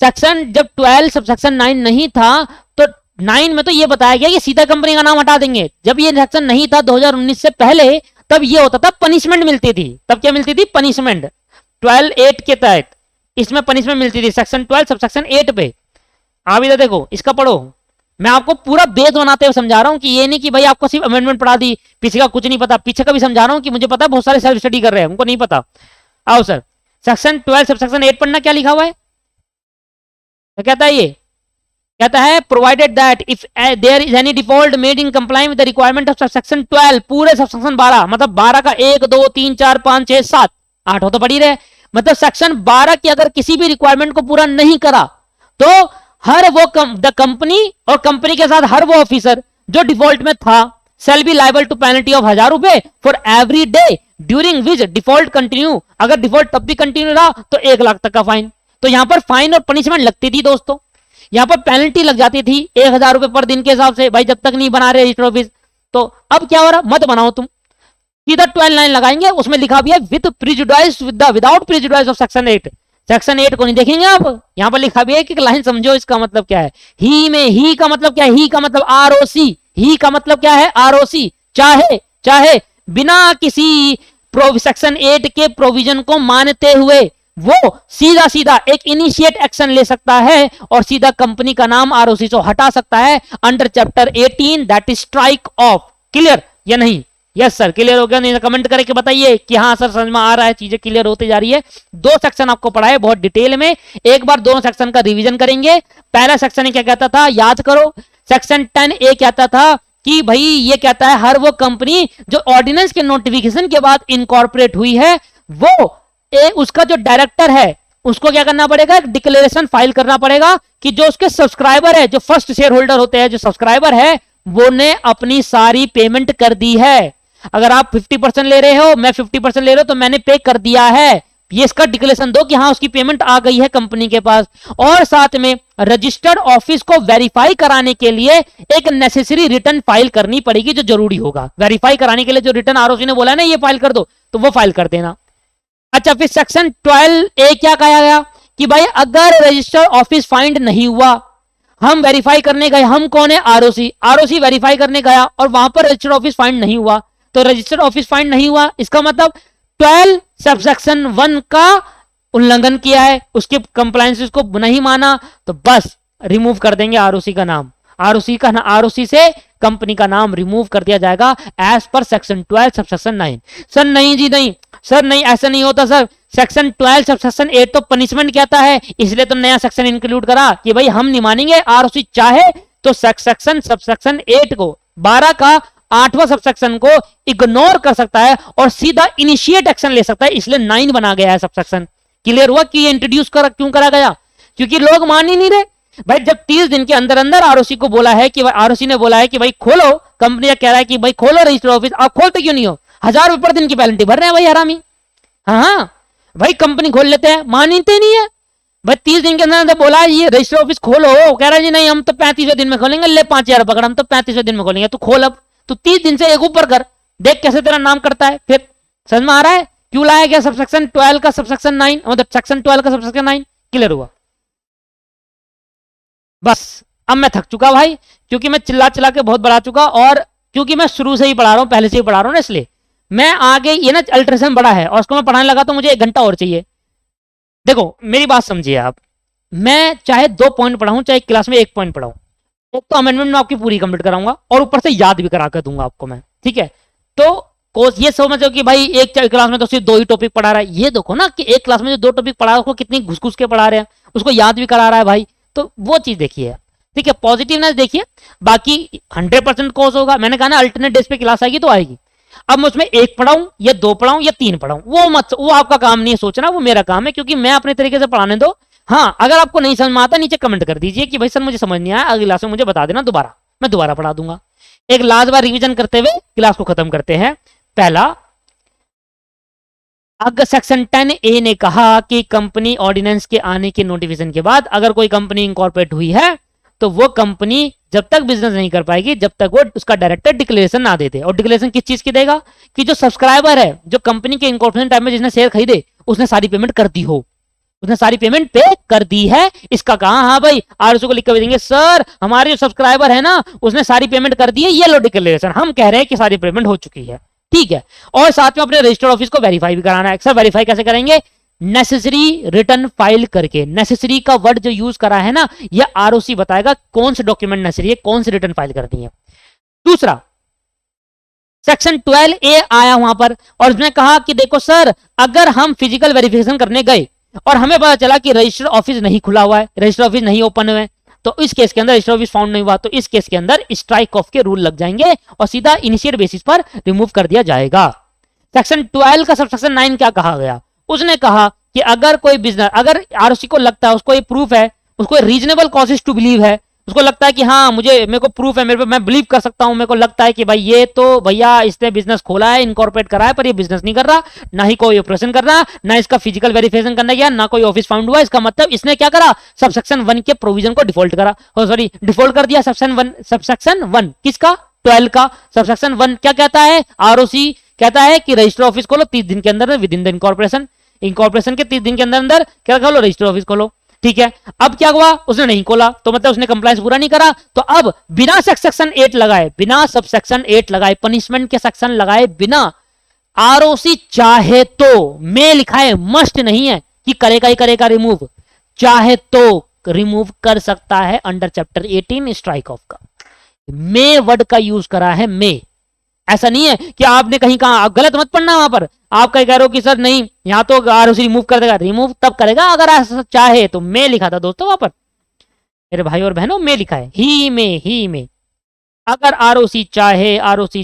सेक्शन जब 12 सबसेक्शन 9 नहीं था तो 9 में तो ये बताया गया कि सीधा कंपनी का नाम हटा देंगे। जब ये सेक्शन नहीं था 2019 से पहले, तब ये होता था पनिशमेंट मिलती थी। तब क्या मिलती थी, पनिशमेंट 12(8) के तहत इसमें पनिशमेंट मिलती थी, सेक्शन 12 सबसेक्शन 8 पे। आप इधर देखो, इसका पढ़ो, मैं आपको पूरा बेस बनाते हुए समझा रहा हूं कि ये नहीं कि भाई आपको सिर्फ अमेंडमेंट पढ़ा दी, पीछे का कुछ नहीं पता। पीछे का भी समझा रहा हूं कि मुझे पता है बहुत सारे सेल्फ स्टडी कर रहे हैं, उनको नहीं पता। आओ सर, सेक्शन 12 सबसेक्शन 8 पढ़ना, क्या लिखा हुआ है, क्या कहता है? ये कहता है provided that if there is any default made in compliance with the requirement of subsection 12, पूरे सबसेक्शन 12, मतलब 12 का 1 2 3 4 5 6 7 8 हो तो पढ़ी रहे, मतलब सेक्शन 12 की अगर किसी भी रिक्वायरमेंट को पूरा नहीं करा तो हर वो द कंपनी और कंपनी के साथ हर वो ऑफिसर जो डिफॉल्ट में था shall be liable to penalty of 1000 रुपए for every day during which default continue. अगर डिफॉल्ट तब भी कंटिन्यू रहा तो 1 लाख तक का फाइन। तो यहां पर फाइन और पनिशमेंट लगती थी दोस्तों, यहां पर पेनल्टी लग जाती थी 1000 रुपए पर दिन के हिसाब से, भाई जब तक नहीं बना रहे रजिस्टर ऑफिस। तो अब क्या हो रहा, मत बनाओ तुम, सीधा 12 लाइन लगाएंगे, उसमें लिखा भी है with prejudice without prejudice of section 8। Section 8 को नहीं देखेंगे आप, यहां पर लिखा भी है कि लाइन समझो इसका मतलब क्या है। ही में ही का मतलब क्या है, ही का मतलब आरओसी, ही का मतलब क्या है, आरओसी, चाहे चाहे बिना किसी सेक्शन 8 के प्रोविजन को मानते हुए वो सीधा सीधा एक इनिशिएट एक्शन ले सकता है और सीधा कंपनी का नाम आरओसी से हटा सकता है under chapter 18, that is strike off. Clear या नहीं? यस सर, क्लियर हो गया? नहीं कमेंट करके बताइए कि हाँ सर समझ में आ रहा है, चीजें क्लियर होती जा रही है। 2 सेक्शन आपको पढ़ा है बहुत डिटेल में, एक बार दोनों सेक्शन का रिवीजन करेंगे। पहला सेक्शन क्या कहता था, याद करो, सेक्शन 10A कहता था कि भाई ये कहता है हर वो कंपनी जो ऑर्डिनेंस के नोटिफिकेशन के बाद इनकॉर्पोरेट हुई है वो उसका जो डायरेक्टर है उसको क्या करना पड़ेगा, डिक्लेरेशन फाइल करना पड़ेगा कि जो उसके सब्सक्राइबर है, जो फर्स्ट शेयर होल्डर होते हैं, जो सब्सक्राइबर है, वो ने अपनी सारी पेमेंट कर दी है। अगर आप 50% ले रहे हो, मैं 50% ले रहा हूं, तो मैंने पे कर दिया है, ये इसका डिक्लेरेशन दो कि हाँ उसकी पेमेंट आ गई है कंपनी के पास। और साथ में रजिस्टर्ड ऑफिस को वेरीफाई कराने के लिए एक नेसेसरी रिटर्न फाइल करनी पड़ेगी जो जरूरी होगा। वेरीफाई कराने के लिए जो रिटर्न आरओसी ने बोला है ना ये फाइल कर दो, तो वो फाइल कर देना। अच्छा, फिर सेक्शन 12A क्या कहा गया कि भाई अगर रजिस्टर्ड ऑफिस फाइंड नहीं हुआ, हम वेरीफाई करने गए, हम कौन है, आरओसी, आरओसी वेरीफाई करने गया और वहां पर रजिस्टर्ड ऑफिस फाइंड नहीं हुआ, तो रजिस्टर्ड ऑफिस फाइंड नहीं हुआ, इसका मतलब 12 सबसेक्शन 1 का उल्लंघन किया है, उसके कंप्लायंसेस को नहीं माना, तो बस रिमूव कर देंगे आरओसी का नाम, आरओसी से कंपनी का नाम रिमूव कर दिया जाएगा as per section 12 subsection 9। Sir नहीं जी नहीं, सर नहीं, ऐसा नहीं होता सर, सेक्शन 12 सबसेक्शन 8 तो पनिशमेंट कहता है, इसलिए तो नया सेक्शन इंक्लूड करा कि भाई हम नहीं मानेंगे, आरओसी चाहे तो सेक्शन सबसेक्शन 8 को 12 का 8वां सबसेक्शन को इग्नोर कर सकता है और सीधा इनिशिएट एक्शन ले सकता है, इसलिए 9 बना गया है सबसेक्शन। क्लियर हुआ कि ये इंट्रोड्यूस क्यों करा गया? क्योंकि लोग मान ही नहीं रहे भाई। जब 30 दिन के अंदर अंदर आरओसी को बोला है कि आरओसी ने बोला है कि भाई खोलो, कंपनी कह रहा है कि भाई खोलो रजिस्टर ऑफिस, आप खोलते क्यों नहीं हो? 1000 रुपए पर दिन की पेनल्टी भर रहे हैं भाई हरामी। हाँ भाई कंपनी खोल लेते हैं, मानते नहीं है भाई। 30 दिन के अंदर बोला ये रजिस्टर ऑफिस खोलो, कह रहा है जी नहीं हम तो 35वें दिन में खोलेंगे, ले 5000 पकड़, हम तो 35वें दिन में खोलेंगे, तो खोल अब, तो 30 दिन से एक ऊपर कर, देख कैसे तेरा नाम करता है। फिर समझ में आ रहा है क्यों लाया गया सबसेक्शन 12 का सबसेक्शन 9, मतलब सेक्शन 12 का सबसेक्शन 9? क्लियर हुआ? बस अब मैं थक चुका भाई, क्योंकि मैं चिल्ला चिल्ला के बहुत बढ़ा चुका, और क्योंकि मैं शुरू से ही पढ़ा रहा हूं, पहले से ही पढ़ा रहा हूं ना, इसलिए मैं आगे ये ना अल्ट्रेशन बड़ा है और उसको मैं पढ़ाने लगा तो मुझे 1 घंटा और चाहिए। देखो मेरी बात समझिए आप, मैं चाहे 2 पॉइंट पढ़ाऊं चाहे क्लास में 1 पॉइंट पढ़ाऊं, एक तो अमेंडमेंट में आपकी पूरी कंप्लीट कराऊंगा और ऊपर से याद भी करा कर दूंगा आपको मैं, ठीक है। तो कोर्स ये समझो कि भाई एक क्लास में तो सिर्फ 2 ही टॉपिक पढ़ा रहा है, ये देखो ना कि एक क्लास में जो 2 टॉपिक पढ़ा है उसको कितनी घुस घुस के पढ़ा रहे हैं, उसको याद भी करा रहा है भाई, तो वो चीज देखिए, ठीक है, पॉजिटिवनेस देखिए। बाकी 100% कोर्स होगा, मैंने कहा ना अल्टरनेट डेज पे क्लास आएगी तो आएगी। अब मैं उसमें 1 पढ़ाऊं या 2 पढ़ाऊं या 3 पढ़ाऊं, वो आपका काम नहीं है सोचना, वो मेरा काम है, क्योंकि मैं अपने तरीके से पढ़ाने दो। हाँ, अगर आपको नहीं समझ में आता नीचे कमेंट कर दीजिए कि भाई सर मुझे समझ नहीं आया, अगली क्लास में मुझे बता देना दोबारा, मैं दोबारा पढ़ा दूंगा। एक लास्ट बार रिवीजन करते हुए क्लास को खत्म करते हैं। पहला, अगर सेक्शन 10A ने कहा कि कंपनी ऑर्डिनेंस के आने के नोटिफिकेशन के बाद अगर कोई कंपनी इंकॉर्पोरेट हुई है तो वो कंपनी जब तक बिजनेस नहीं कर पाएगी जब तक वो उसका डायरेक्टर डिक्लेरेशन ना दे दे। और डिक्लेरेशन किस चीज की देगा कि जो सब्सक्राइबर है, जो कंपनी के इंकॉर्पोरेशन टाइम में जिसने शेयर खरीदे उसने सारी पेमेंट कर दी हो, उसने सारी पेमेंट पे कर दी है, इसका कहा हाँ भाई आरएसओ को लिख कर देंगे सर हमारे जो सब्सक्राइबर है ना उसने सारी पेमेंट कर दी है, ये लो डिक्लेरेशन, हम कह रहे हैं कि सारी पेमेंट हो चुकी है, ठीक है। और साथ में अपने रजिस्टर्ड ऑफिस को वेरीफाई भी कराना है। सर वेरीफाई कैसे करेंगे? नेसेसरी रिटर्न फाइल करके। नेसेसरी का वर्ड जो यूज करा है ना, ये आरओसी बताएगा कौन से डॉक्यूमेंट नेसेसरी है, कौन सी रिटर्न फाइल करनी है। दूसरा, सेक्शन 12A आया वहां पर और उसने कहा कि देखो सर अगर हम फिजिकल वेरिफिकेशन करने गए और हमें पता चला कि रजिस्टर्ड ऑफिस नहीं खुला हुआ है, रजिस्टर्ड ऑफिस नहीं ओपन हुए, तो इस केस के अंदर रजिस्टर्ड ऑफिस फाउंड नहीं हुआ तो इस केस के अंदर स्ट्राइक ऑफ के रूल लग जाएंगे और सीधा इनिशियल बेसिस पर रिमूव कर दिया जाएगा। सेक्शन 12 का सबसेक्शन 9 क्या कहा गया? उसने कहा कि अगर कोई बिजनेस, अगर आरओसी को लगता है, उसको ये प्रूफ है, उसको रीजनेबल कॉजेस टू बिलीव है, उसको लगता है कि हाँ मेरे को प्रूफ है, मेरे पे मैं बिलीव कर सकता हूं, मेरे को लगता है कि भाई ये तो भैया इसने बिजनेस खोला है, इनकॉर्पोरेट करा है, पर ये बिजनेस नहीं कर रहा, ना ही कोई ऑपरेशन कर रहा, ना इसका फिजिकल वेरिफिकेशन करने गया, ना कोई ऑफिस फाउंड हुआ, इसका मतलब इसने क्या करा? सबसेक्शन 1 के प्रोविजन को डिफॉल्ट करा, सॉरी डिफॉल्ट कर दिया। सबसेक्शन 1 किसका? 12 का। सबसेक्शन 1 क्या कहता है? आरओसी कहता है कि रजिस्टर ऑफिस खोलो 30 दिन के अंदर विद इन द इनकॉर्पोरेशन के 30 दिन के अंदर क्या खोलो? रजिस्टर ऑफिस खोलो, ठीक है। अब क्या हुआ? उसने नहीं खोला तो मतलब उसने कंप्लायंस पूरा नहीं करा, तो अब बिना सेक्शन 8 लगाए, बिना सबसेक्शन 8 लगाए, पनिशमेंट के सेक्शन लगाए बिना आरओसी चाहे तो, में लिखा है मस्ट नहीं है कि करेगा ही करेगा रिमूव, चाहे तो रिमूव कर सकता है अंडर चैप्टर 18 स्ट्राइक ऑफ का। मे वर्ड का यूज करा है, मे। ऐसा नहीं है कि आपने कहीं कहा, आप गलत मत पढ़ना, वहां पर आप कहीं कह रहे हो कि सर नहीं यहां तो आरओसी रिमूव कर देगा, रिमूव तब करेगा अगर ऐसा चाहे तो। मैं लिखा था दोस्तों वहां पर, मेरे भाई और बहनों, मैं लिखा है ही में अगर आरओसी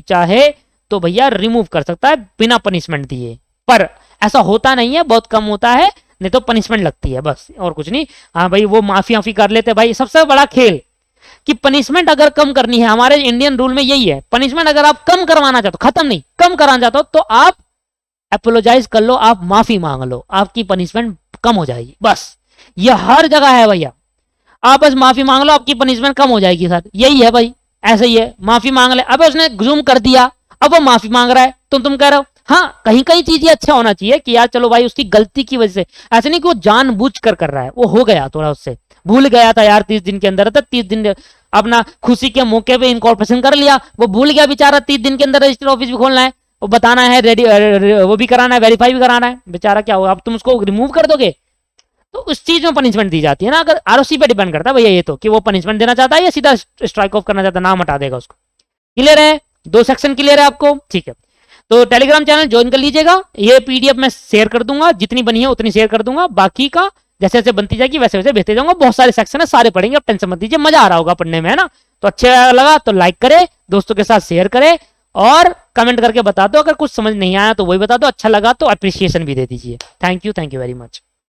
चाहे तो भैया रिमूव कर सकता है बिना पनिशमेंट दिए, पर ऐसा होता नहीं है, बहुत कम होता है, नहीं तो पनिशमेंट लगती है बस, और कुछ नहीं। हाँ भाई वो माफी कर लेते भाई, सबसे बड़ा खेल कि पनिशमेंट अगर कम करनी है, हमारे इंडियन रूल में यही है, पनिशमेंट अगर आप कम करवाना चाहते हो, खत्म नहीं, कम कराना चाहते हो तो आप अपोलोजाइज कर लो, आप माफी मांग लो, आपकी पनिशमेंट कम हो जाएगी, बस। ये हर जगह है भैया, आप बस माफी मांग लो, आपकी पनिशमेंट कम हो जाएगी सर, यही है भाई, ऐसा ही है, माफी मांग ले। अब उसने जूम कर दिया, अब वो माफी मांग रहा है, तुम कह रहे हो हाँ कहीं कहीं चीजें अच्छा होना चाहिए कि यार चलो भाई उसकी गलती की वजह से, ऐसे नहीं कि वो जानबूझ कर रहा है, वो हो गया थोड़ा, उससे भूल गया था यार, 30 दिन के अंदर था, 30 दिन अपना खुशी के मौके पे इनकॉर्पोरेशन कर लिया, वो भूल गया बेचारा, 30 दिन के अंदर रजिस्टर ऑफिस भी खोलना है, वो बताना है, रेडी वो भी कराना है, वेरीफाई भी कराना है, बेचारा क्या होगा, अब तुम उसको रिमूव कर दोगे तो उस चीज में पनिशमेंट दी जाती है ना। अगर आरओसी पे डिपेंड करता है भैया ये तो, कि वो पनिशमेंट देना चाहता है या सीधा स्ट्राइक ऑफ करना चाहता है, नाम हटा देगा उसको। क्लियर है? 2 सेक्शन क्लियर है आपको? ठीक है, तो टेलीग्राम चैनल ज्वाइन कर लीजिएगा, ये पीडीएफ मैं शेयर कर दूंगा, जितनी बनी है उतनी शेयर कर दूंगा, बाकी का जैसे जैसे बनती जाएगी वैसे वैसे भेजते जाऊंगा। बहुत सारे सेक्शन है, सारे पढ़ेंगे, अब टेंशन मत दीजिए, मजा आ रहा होगा पढ़ने में, है ना। तो अच्छा लगा तो लाइक करे, दोस्तों के साथ शेयर करे और कमेंट करके बता दो, अगर कुछ समझ नहीं आया तो वही बता दो, अच्छा लगा तो अप्रिसिएशन भी दे दीजिए। Thank you very much.